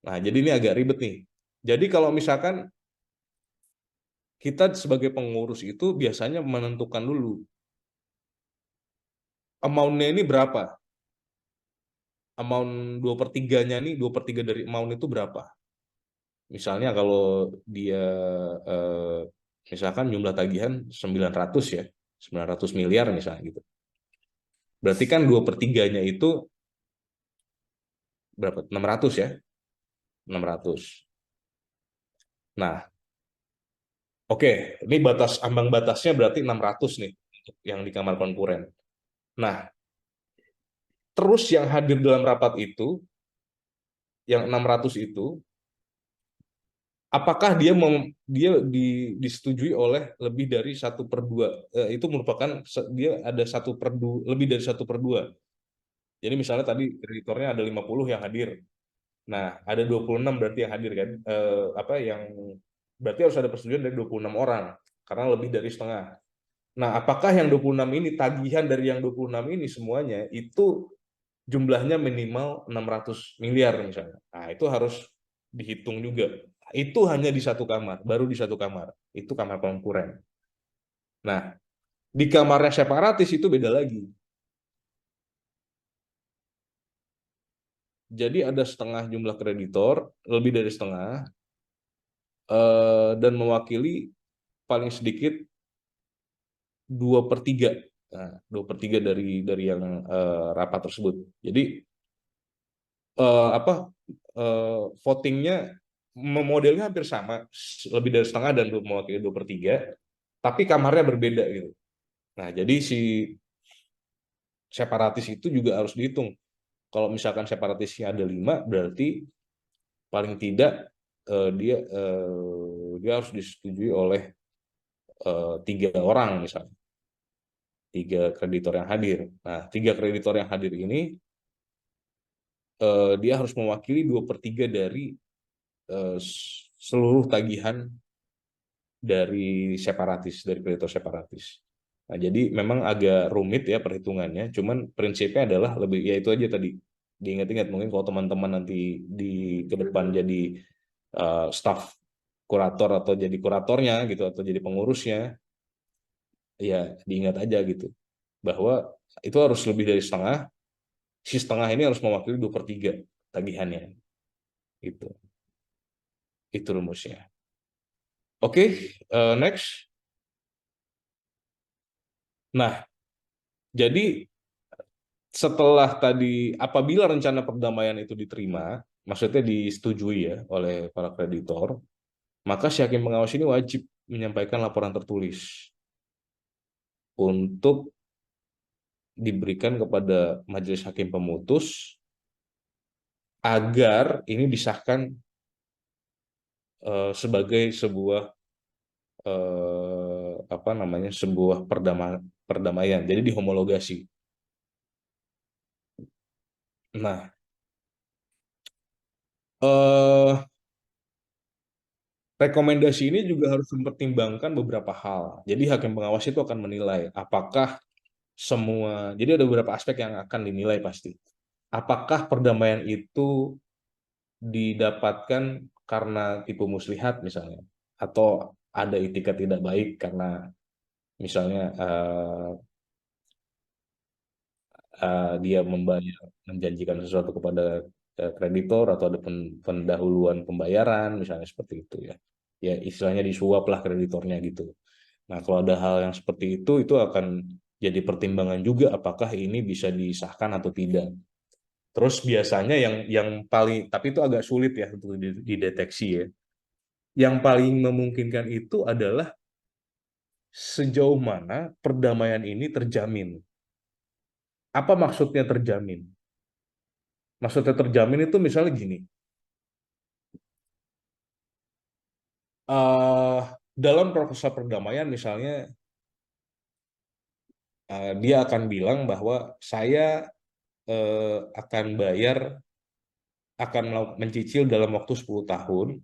Nah, jadi ini agak ribet nih. Jadi kalau misalkan kita sebagai pengurus itu biasanya menentukan dulu amount-nya ini berapa. Amount 2/3-nya nih, 2/3 dari amount itu berapa. Misalnya kalau dia eh, misalkan jumlah tagihan 900 ya, 900 miliar misalnya gitu. Berarti kan 2/3-nya itu berapa? 600 ya, 600. Nah, oke, ini ambang batasnya berarti 600 nih untuk yang di kamar konkuren. Nah, terus yang hadir dalam rapat itu, yang 600 itu, apakah disetujui oleh lebih dari 1/2? Itu merupakan dia ada lebih dari 1/2. Jadi misalnya tadi kreditornya ada 50 yang hadir. Nah, ada 26 berarti yang hadir kan. Yang berarti harus ada persetujuan dari 26 orang karena lebih dari setengah. Nah, apakah yang 26 ini tagihan dari yang 26 ini semuanya itu jumlahnya minimal 600 miliar misalnya. Nah, itu harus dihitung juga. Itu hanya di satu kamar, baru di satu kamar. Itu kamar konkuren. Nah, di kamarnya separatis itu beda lagi. Jadi ada setengah jumlah kreditor, lebih dari setengah, dan mewakili paling sedikit 2/3. Nah, 2/3 dari yang rapat tersebut. Jadi votingnya modelnya hampir sama, lebih dari setengah dan mewakili 2/3, tapi kamarnya berbeda gitu. Nah, jadi si separatis itu juga harus dihitung. Kalau misalkan separatisnya ada 5, berarti paling tidak dia harus disetujui oleh 3 orang misalnya. 3 kreditor yang hadir. Nah, 3 kreditor yang hadir ini dia harus mewakili 2/3 dari seluruh tagihan dari separatis, dari kreditor separatis. Nah, jadi memang agak rumit ya perhitungannya, cuman prinsipnya adalah lebih ya itu aja tadi. Diingat-ingat mungkin kalau teman-teman nanti di ke depan jadi staff kurator atau jadi kuratornya gitu atau jadi pengurusnya, ya diingat aja gitu bahwa itu harus lebih dari setengah, si setengah ini harus mewakili 2/3 tagihannya gitu. Itu rumusnya. Oke, next. Nah, jadi setelah tadi apabila rencana perdamaian itu diterima, maksudnya disetujui ya oleh para kreditor, maka si hakim pengawas ini wajib menyampaikan laporan tertulis untuk diberikan kepada majelis hakim pemutus agar ini disahkan sebagai sebuah apa namanya sebuah perdamaian. Jadi dihomologasi. Nah, rekomendasi ini juga harus mempertimbangkan beberapa hal. Jadi hakim pengawas itu akan menilai apakah jadi ada beberapa aspek yang akan dinilai pasti. Apakah perdamaian itu didapatkan karena tipu muslihat misalnya, atau ada itikat tidak baik karena misalnya dia menjanjikan sesuatu kepada kreditor atau ada pendahuluan pembayaran misalnya seperti itu ya. Ya istilahnya disuap lah kreditornya gitu. Nah, kalau ada hal yang seperti itu akan jadi pertimbangan juga apakah ini bisa disahkan atau tidak. Terus biasanya yang paling, tapi itu agak sulit ya untuk dideteksi ya. Yang paling memungkinkan itu adalah sejauh mana perdamaian ini terjamin. Apa maksudnya terjamin? Maksudnya terjamin itu misalnya gini, eh dalam proposal perdamaian misalnya dia akan bilang bahwa saya akan bayar, akan mencicil dalam waktu 10 tahun.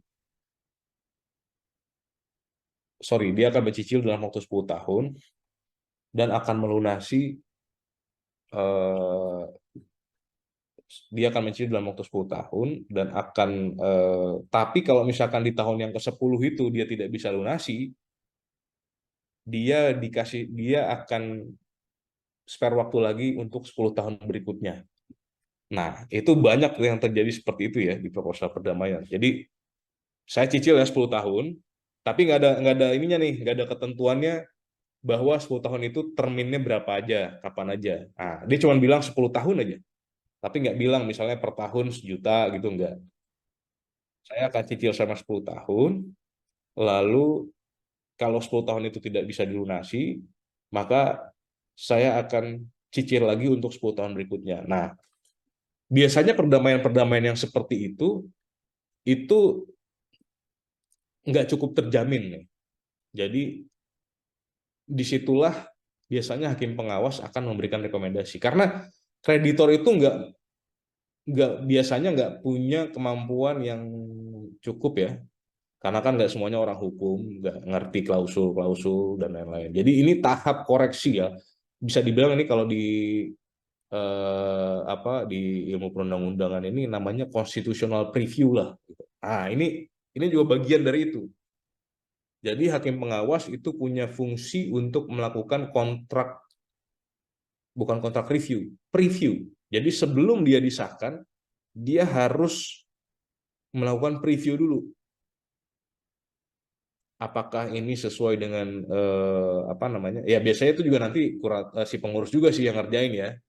Sorry, dia akan mencicil dalam waktu 10 tahun dan akan melunasi eh, dia akan mencicil dalam waktu 10 tahun dan akan tapi kalau misalkan di tahun yang ke-10 itu dia tidak bisa lunasi, dia akan spare waktu lagi untuk 10 tahun berikutnya. Nah, itu banyak yang terjadi seperti itu ya di proposal perdamaian. Jadi saya cicil ya 10 tahun, tapi nggak ada ininya nih, nggak ada ketentuannya bahwa 10 tahun itu terminnya berapa aja, kapan aja. Nah, dia cuma bilang 10 tahun aja, tapi nggak bilang misalnya per tahun 1 juta gitu, nggak. Saya akan cicil sama 10 tahun, lalu kalau 10 tahun itu tidak bisa dilunasi, maka saya akan cicil lagi untuk 10 tahun berikutnya. Nah, biasanya perdamaian-perdamaian yang seperti itu nggak cukup terjamin nih. Jadi disitulah biasanya hakim pengawas akan memberikan rekomendasi. Karena kreditor itu biasanya nggak punya kemampuan yang cukup ya. Karena kan nggak semuanya orang hukum, nggak ngerti klausul-klausul dan lain-lain. Jadi ini tahap koreksi ya. Bisa dibilang ini kalau di ilmu perundang-undangan ini namanya constitutional preview lah. Nah, ini juga bagian dari itu. Jadi hakim pengawas itu punya fungsi untuk melakukan bukan kontrak preview. Jadi sebelum dia disahkan, dia harus melakukan preview dulu. Apakah ini sesuai dengan apa namanya? Ya biasanya itu juga nanti si pengurus juga sih yang ngerjain ya.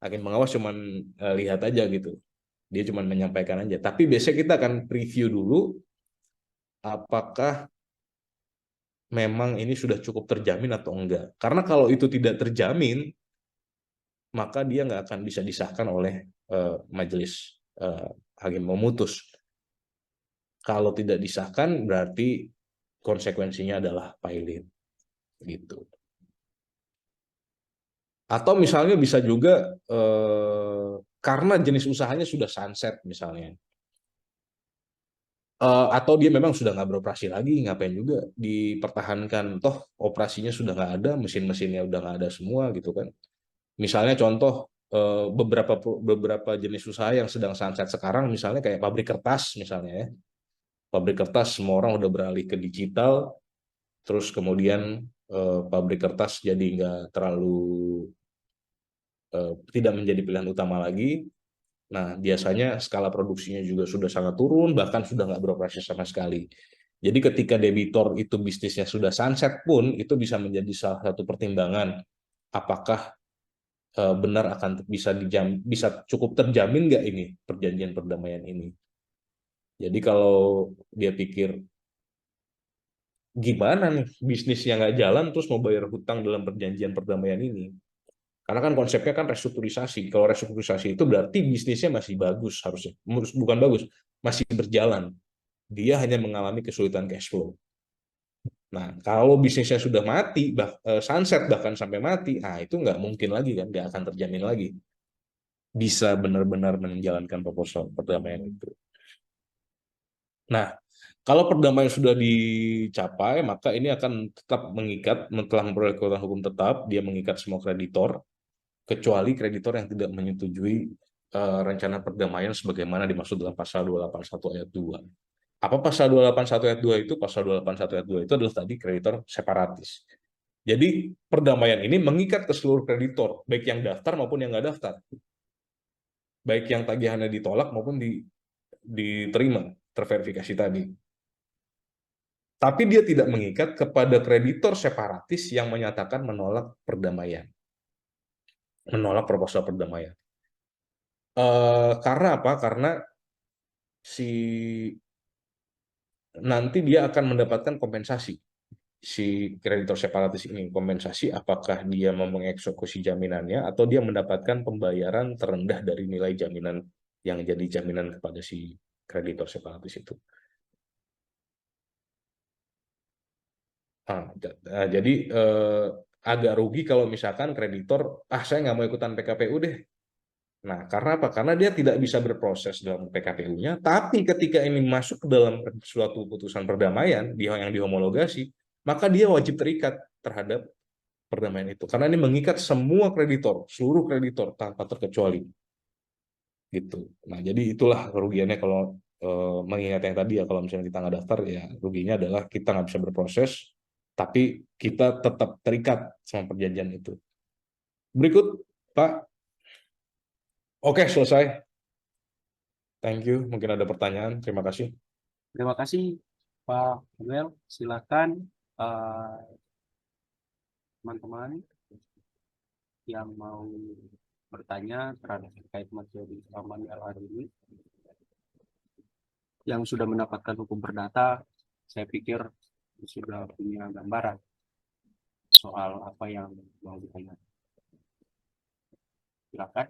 Hakim pengawas cuman lihat aja gitu. Dia cuman menyampaikan aja. Tapi biasanya kita akan preview dulu apakah memang ini sudah cukup terjamin atau enggak. Karena kalau itu tidak terjamin, maka dia nggak akan bisa disahkan oleh majelis hakim memutus. Kalau tidak disahkan, berarti konsekuensinya adalah pilot gitu. Atau misalnya bisa juga karena jenis usahanya sudah sunset misalnya. Atau dia memang sudah nggak beroperasi lagi, ngapain juga dipertahankan, toh operasinya sudah nggak ada, mesin-mesinnya udah nggak ada semua gitu kan. Misalnya contoh, beberapa jenis usaha yang sedang sunset sekarang, misalnya kayak pabrik kertas misalnya ya. Pabrik kertas semua orang udah beralih ke digital, terus kemudian pabrik kertas jadi nggak terlalu, tidak menjadi pilihan utama lagi. Nah, biasanya skala produksinya juga sudah sangat turun, bahkan sudah nggak beroperasi sama sekali. Jadi ketika debitor itu bisnisnya sudah sunset pun, itu bisa menjadi salah satu pertimbangan, apakah benar akan bisa cukup terjamin nggak ini perjanjian perdamaian ini. Jadi kalau dia pikir, gimana nih bisnisnya nggak jalan, terus mau bayar hutang dalam perjanjian perdamaian ini. Karena kan konsepnya kan restrukturisasi. Kalau restrukturisasi itu berarti bisnisnya masih bagus harusnya. Bukan bagus, masih berjalan. Dia hanya mengalami kesulitan cash flow. Nah, kalau bisnisnya sudah mati, sunset bahkan sampai mati, nah itu nggak mungkin lagi kan, nggak akan terjamin lagi bisa benar-benar menjalankan proposal perdamaian itu. Nah, kalau perdamaian sudah dicapai, maka ini akan tetap mengikat, telah memperoleh kekuatan hukum tetap, dia mengikat semua kreditor, kecuali kreditor yang tidak menyetujui rencana perdamaian sebagaimana dimaksud dalam pasal 281 ayat 2. Apa pasal 281 ayat 2 itu? Pasal 281 ayat 2 itu adalah tadi kreditor separatis. Jadi perdamaian ini mengikat ke seluruh kreditor, baik yang daftar maupun yang nggak daftar. Baik yang tagihannya ditolak maupun diterima, terverifikasi tadi. Tapi dia tidak mengikat kepada kreditor separatis yang menyatakan menolak perdamaian, menolak proposal perdamaian. Karena apa? Karena si nanti dia akan mendapatkan kompensasi, si kreditor separatis ini. Kompensasi apakah dia mau mengeksekusi jaminannya atau dia mendapatkan pembayaran terendah dari nilai jaminan yang jadi jaminan kepada si kreditor separatis itu. Jadi agak rugi kalau misalkan kreditor, saya nggak mau ikutan PKPU deh. Nah, karena apa? Karena dia tidak bisa berproses dalam PKPU-nya, tapi ketika ini masuk ke dalam suatu putusan perdamaian yang dihomologasi, maka dia wajib terikat terhadap perdamaian itu. Karena ini mengikat semua kreditor, seluruh kreditor tanpa terkecuali. Gitu. Nah, jadi itulah kerugiannya kalau mengingat yang tadi ya, kalau misalnya kita nggak daftar, ya ruginya adalah kita nggak bisa berproses, tapi kita tetap terikat sama perjanjian itu. Berikut, Pak. Oke, selesai. Thank you. Mungkin ada pertanyaan. Terima kasih. Terima kasih Pak Noel. Silakan eh, teman-teman yang mau bertanya terkait materi Pak Manuel hari ini, yang sudah mendapatkan hukum perdata, saya pikir sudah punya gambaran soal apa yang mau ditanya. Silakan,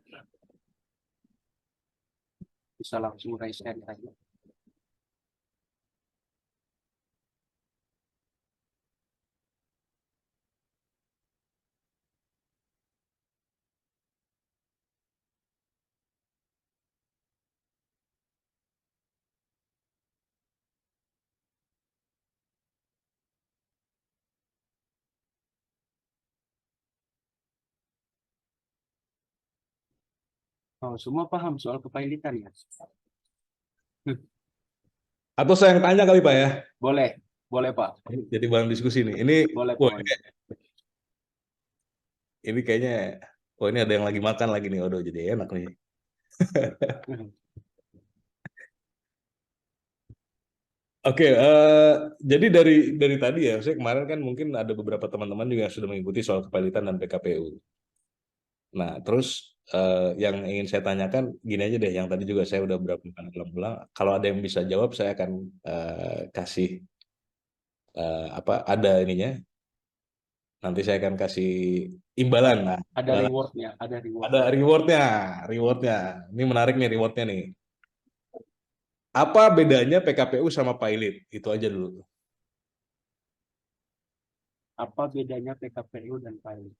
bisa langsung raise hand saja. Oh, semua paham soal kepailitan ya? Atau saya yang tanya kali, Pak ya? Boleh, boleh Pak. Jadi bahan diskusi nih. Boleh Wah, Pak. ini kayaknya, ini ada yang lagi makan lagi nih. Waduh, jadi enak nih. Oke, jadi dari tadi ya, saya kemarin kan mungkin ada beberapa teman-teman juga yang sudah mengikuti soal kepailitan dan PKPU. Nah, terus yang ingin saya tanyakan gini aja deh, yang tadi juga saya udah berapa kali ulang-ulang. Kalau ada yang bisa jawab, saya akan kasih ada ininya. Nanti saya akan kasih imbalan lah, Ada imbalan. rewardnya, ada reward. Ada rewardnya, rewardnya. Ini menarik nih rewardnya nih. Apa bedanya PKPU sama pilot? Itu aja dulu. Apa bedanya PKPU dan pilot?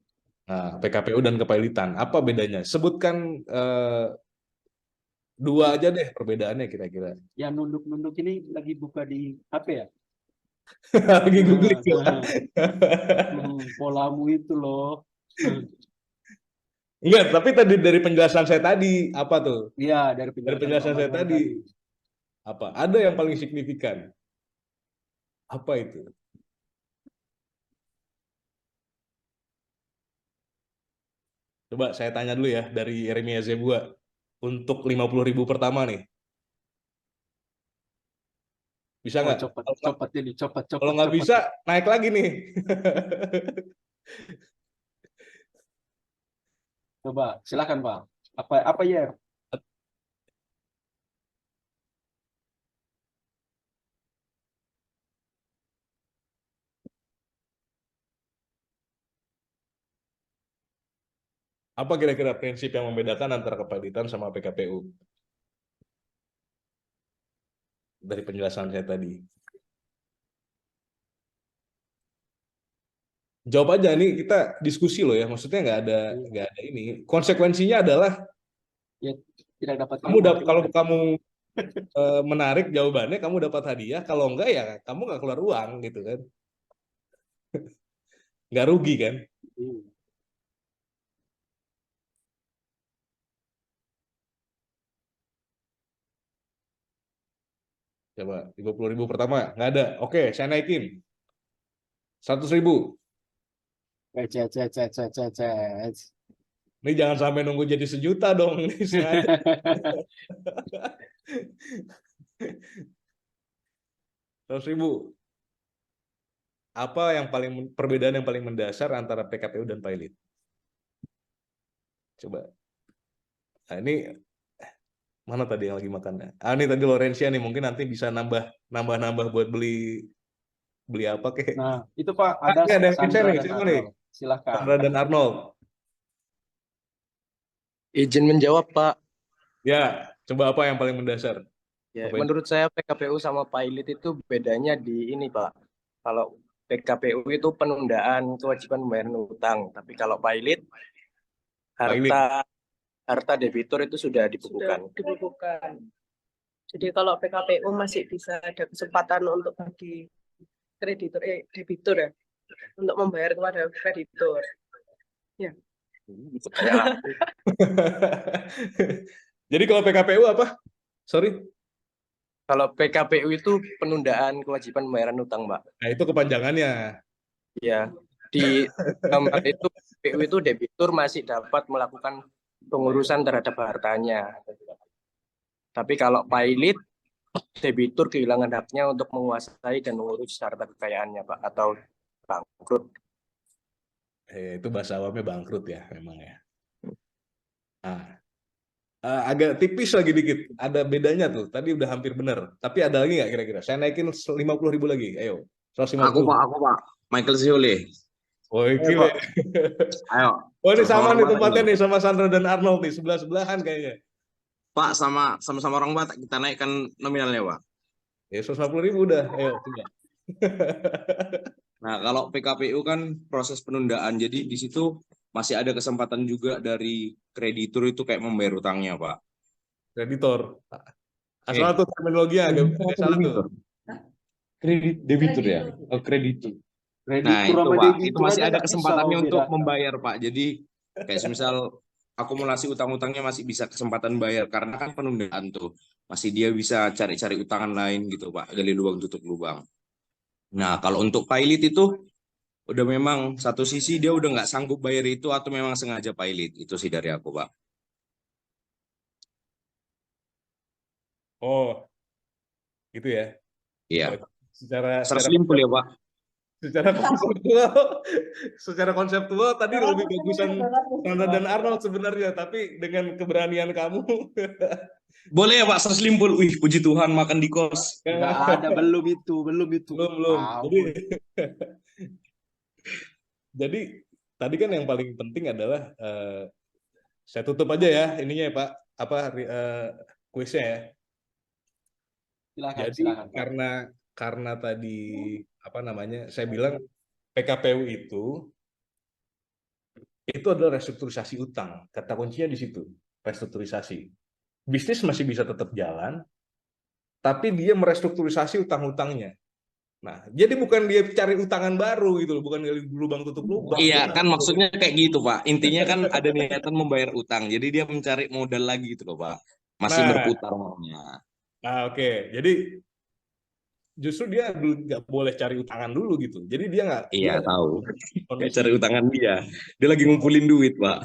Nah, PKPU dan kepailitan, apa bedanya? Sebutkan Dua aja deh perbedaannya kira-kira. Yang nunduk-nunduk ini lagi buka di HP ya? Lagi googling lah. Polamu itu loh. Enggak, tapi tadi dari penjelasan saya tadi apa tuh? Iya, dari Dari penjelasan Pak penjelasan saya Michael tadi tadi. apa? Ada yang paling signifikan. Apa itu? Coba saya tanya dulu ya dari Yeremia Zebua untuk 50.000 pertama nih. Bisa Oh, nggak? copot, Kalau nggak copot ini, copot, kalau copot, nggak copot. bisa, naik lagi nih. Coba, silakan Pak. Apa ya? Apa kira-kira prinsip yang membedakan antara kepailitan sama PKPU? Dari penjelasan saya tadi. Jawab aja nih, kita diskusi loh ya. Maksudnya nggak ada ini. Konsekuensinya adalah Ya, tidak dapat uang. kalau kamu menarik jawabannya, kamu dapat hadiah. Kalau enggak ya kamu nggak keluar uang gitu kan. Nggak rugi kan. Hmm. Coba 50.000 pertama nggak ada. Oke, saya naikin 100.000. Cek, cek, cek, cek, cek, cek. Ini jangan sampai nunggu jadi 1 juta dong. Ini sengaja. 100.000. Apa yang paling perbedaan yang paling mendasar antara PKPU dan Pailit? Coba. Nah, ini mana tadi yang lagi makan? Ini tadi Lorencia nih, mungkin nanti bisa nambah buat beli beli apa kek. Nah, itu Pak, ada Ini ada yang Lorencia Sandra nih, dan siapa nih? Arnold. Silakan. Sandra dan Arnold. Izin menjawab, Pak. Ya, coba apa yang paling mendasar? Ya, Apa menurut saya PKPU sama Pilot itu bedanya di ini, Pak. Kalau PKPU itu penundaan kewajiban membayar utang, tapi kalau Pilot Pailit. harta harta debitur itu sudah sudah dibukukan. dibukukan. Jadi kalau PKPU masih bisa ada kesempatan untuk bagi debitur ya, untuk membayar kepada kreditur. Ya. Ya. Jadi kalau PKPU apa? Sorry. Kalau PKPU itu penundaan kewajiban pembayaran utang, Pak. Nah, itu kepanjangannya. Ya, di dalam hal itu PKPU itu debitur masih dapat melakukan pengurusan terhadap hartanya. Tapi kalau Pilot debitur kehilangan haknya untuk menguasai dan mengurus harta kekayaannya, Pak, atau bangkrut. Itu bahasa awamnya bangkrut ya, memang ya. Nah, agak tipis lagi dikit. Ada bedanya tuh. Tadi udah hampir benar. Tapi ada lagi nggak kira-kira? Saya naikin 50.000 lagi. Ayo, 150. Aku Pak, Michael Ziole. Oh, Ayo gila. Pak, ayo. Oh, ini sama nih Sama-sama tempatnya ini. nih, sama Sandra dan Arnold nih, sebelah-sebelahan kayaknya. Pak, sama-sama orang Batak kita naikkan nominalnya Pak. Ya, 150.000 udah. Ayo, coba. Nah, kalau PKPU kan proses penundaan, jadi di situ masih ada kesempatan juga dari kreditur itu kayak membayar utangnya Pak. Kreditor. Asal tuh terminologinya agak salah tuh. Kredit debitur ya, kreditur. Kreditur Nah, itu sama Pak, itu debitur masih aja ada nggak bisa kesempatannya kamu untuk bedakan. membayar Pak. Jadi kayak semisal akumulasi utang-utangnya masih bisa kesempatan bayar karena kan penundaan tuh. Masih dia bisa cari-cari utangan lain gitu Pak, gali lubang tutup lubang. Nah, kalau untuk pilot itu udah memang satu sisi dia udah nggak sanggup bayar itu atau memang sengaja pilot. Itu sih dari aku Pak. Oh, gitu ya. Iya. Oh, secara Secara simpel ya Pak. secara konseptual secara konseptual tadi lebih bagusan Sandra dan Arnold sebenarnya, tapi dengan keberanian kamu Boleh ya Pak, secara simpel. Wih, puji Tuhan makan di kos. Nggak ada, belum itu. belum. Jadi Ampun. jadi tadi kan yang paling penting adalah saya tutup aja ya ininya ya Pak, apa kuisnya ya. Silakan, Jadi silakan. Pak. karena tadi apa namanya, saya bilang PKPU itu adalah restrukturisasi utang. Kata kuncinya di situ, restrukturisasi. bisnis masih bisa tetap jalan, tapi dia merestrukturisasi utang-utangnya. Nah, jadi bukan dia cari utangan baru gitu loh, bukan gali lubang tutup lubang. Iya, kan maksudnya kayak gitu, Pak. Intinya kan ada niatan membayar utang. Jadi dia mencari modal lagi gitu loh, Pak. Masih Nah, berputar uangnya. oke. Jadi justru dia nggak boleh cari utangan dulu gitu. Jadi dia nggak Iya, dia tahu. kondisi. Kayak cari utangan dia. Dia lagi ngumpulin duit, Pak.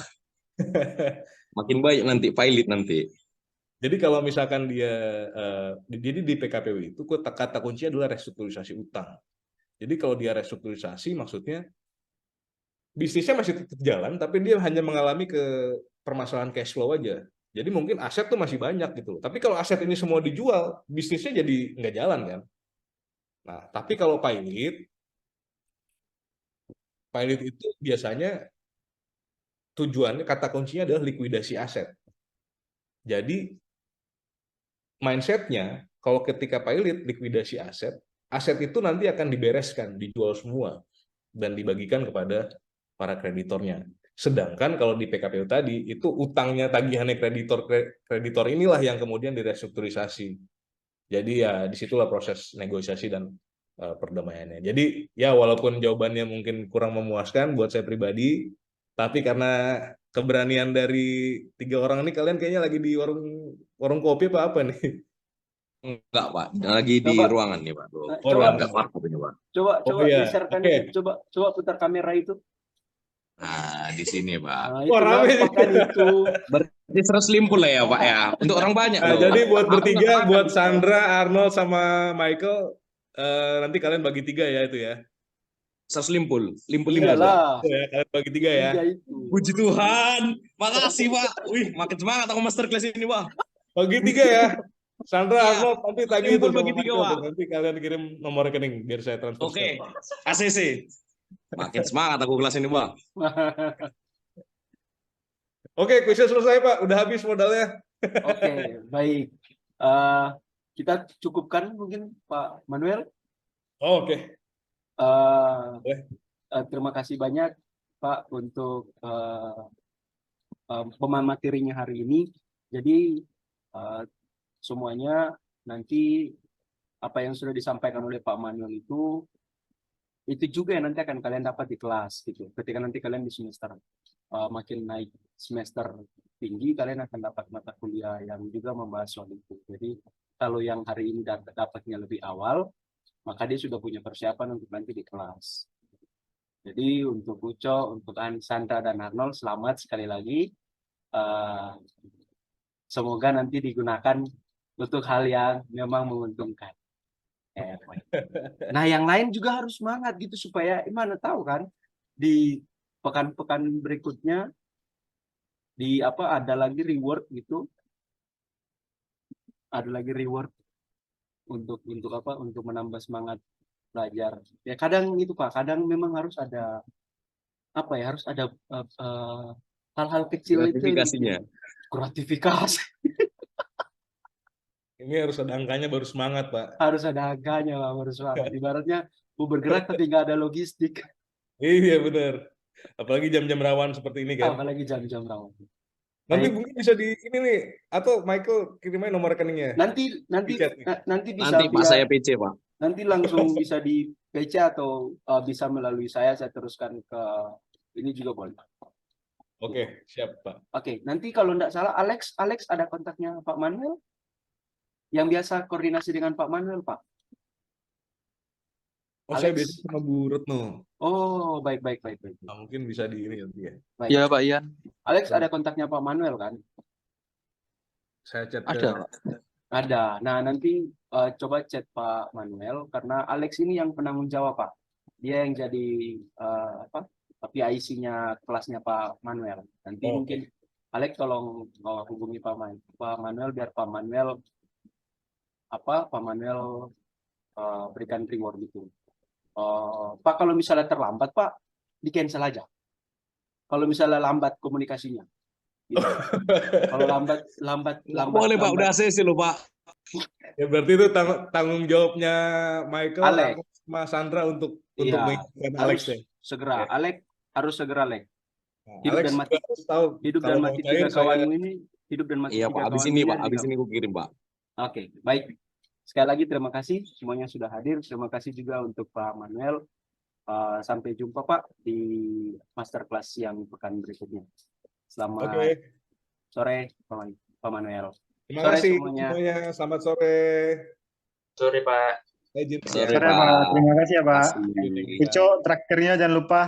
Makin banyak nanti, pilot nanti. Jadi kalau misalkan dia jadi di PKPU itu kata kunci adalah restrukturisasi utang. Jadi kalau dia restrukturisasi maksudnya bisnisnya masih tetap jalan, tapi dia hanya mengalami ke permasalahan cash flow aja. Jadi mungkin aset tuh masih banyak gitu. Tapi kalau aset ini semua dijual, bisnisnya jadi nggak jalan kan. Nah, tapi kalau pilot itu biasanya tujuannya kata kuncinya adalah likuidasi aset. Jadi mindsetnya kalau ketika pilot likuidasi aset, aset itu nanti akan dibereskan, dijual semua dan dibagikan kepada para kreditornya. Sedangkan kalau di PKPU tadi itu utangnya tagihannya kreditor inilah yang kemudian direstrukturisasi. Jadi ya disitulah proses negosiasi dan perdamaiannya. Jadi ya walaupun jawabannya mungkin kurang memuaskan buat saya pribadi, tapi karena keberanian dari 3 orang ini kalian kayaknya lagi di warung kopi apa nih? Enggak, Pak. Lagi di Coba. ruangan nih, Pak. Coba, Enggak warkop ini, Pak. coba Oh iya, geserkan oke. itu, coba putar kamera itu. Nah, di sini, Pak. Nah, itu rame nampak kan itu. Berarti 100 limpul lah ya, Pak ya. Untuk orang banyak Nah, loh. jadi buat Aku bertiga, nggak makan. buat Sandra, Arnold, sama Michael, nanti kalian bagi 3 ya itu ya. 100 limpul. Limpul 5, Pak. Iyalah, Ya, kalian bagi 3 ya. 3 itu. Puji Tuhan. Makasih, Pak. Wih, makin semangat aku masterclass ini, Pak. Bagi 3 ya. Sandra, Iya. Arnold, nanti tagih itu Limpul sama bagi 3, Michael Pak. tuh. Nanti kalian kirim nomor rekening biar saya transfer. Oke. ACC. Makin semangat aku kelas ini, Pak. Oke, kuisnya selesai Pak. Udah habis modalnya. Oke, baik. Kita cukupkan mungkin Pak Manuel. Oh, oke. Terima kasih banyak Pak untuk pemahaman materinya hari ini. Jadi semuanya nanti apa yang sudah disampaikan oleh Pak Manuel itu juga yang nanti akan kalian dapat di kelas gitu. Ketika nanti kalian di semester makin naik semester tinggi, kalian akan dapat mata kuliah yang juga membahas soal itu. Jadi kalau yang hari ini dapatnya lebih awal, maka dia sudah punya persiapan untuk nanti di kelas. Jadi untuk Uco, untuk Sandra dan Arnold, selamat sekali lagi. Semoga nanti digunakan untuk hal yang memang menguntungkan. Nah, yang lain juga harus semangat gitu supaya mana tahu kan di pekan-pekan berikutnya di ada lagi reward gitu. Ada lagi reward untuk menambah semangat belajar. Ya kadang itu Pak, kadang memang harus ada harus ada hal-hal kecil Gratifikasinya. Gratifikasi. Ini harus ada angkanya baru semangat, Pak. Harus ada angkanya Pak, baru semangat. Ibaratnya mau bergerak tapi nggak ada logistik. Iya, benar. Apalagi jam-jam rawan seperti ini kan. Apalagi jam-jam rawan. Nanti Baik. mungkin bisa di ini nih, atau Michael kirimnya nomor rekeningnya. Nanti Di chat nih. nanti bisa Nanti Pak saya PC, Pak. nanti langsung bisa di PC atau bisa melalui saya teruskan ke ini juga boleh. Oke, siap Pak. Oke, nanti kalau tidak salah Alex ada kontaknya Pak Manuel yang biasa koordinasi dengan Pak Manuel, Pak. Oh, saya Alex. biasa sama Bu Retno. Oh, baik. Nah, mungkin bisa di ini nanti ya. Baik. Ya Pak Ian, Alex ada kontaknya Pak Manuel kan? Saya chat ada Pak. Ada. Nah, nanti coba chat Pak Manuel karena Alex ini yang penanggung jawab, Pak. Dia yang jadi PIC-nya kelasnya Pak Manuel. Nanti mungkin Alex tolong hubungi Pak Manuel biar Pak Manuel berikan reward gitu. Pak, kalau misalnya terlambat Pak, di cancel aja. Kalau misalnya lambat komunikasinya. Gitu. Kalau lambat Boleh Pak, udah ACC loh Pak. Ya berarti itu tanggung jawabnya Michael Alex sama Sandra untuk mengingatkan harus Alex ya. segera. Ya. Alex harus segera, Alex. Nah, Hidup Alex dan mati, harus tahu hidup dan kalau mati mau cair, tiga kawanmu ini hidup dan mati Iya tiga Pak, habis kawan ini muda Pak, habis juga. ini aku kirim Pak. Oke, baik. Sekali lagi terima kasih semuanya sudah hadir. Terima kasih juga untuk Pak Manuel. Sampai jumpa Pak di masterclass yang pekan berikutnya. Selamat Oke, sore Pak Manuel. terima Sore kasih semuanya. semuanya. Selamat sore. Sore Pak. Saya izin Sore, pamit. Sore Pak, terima kasih ya Pak. Makasih. Ico, traktirnya jangan lupa.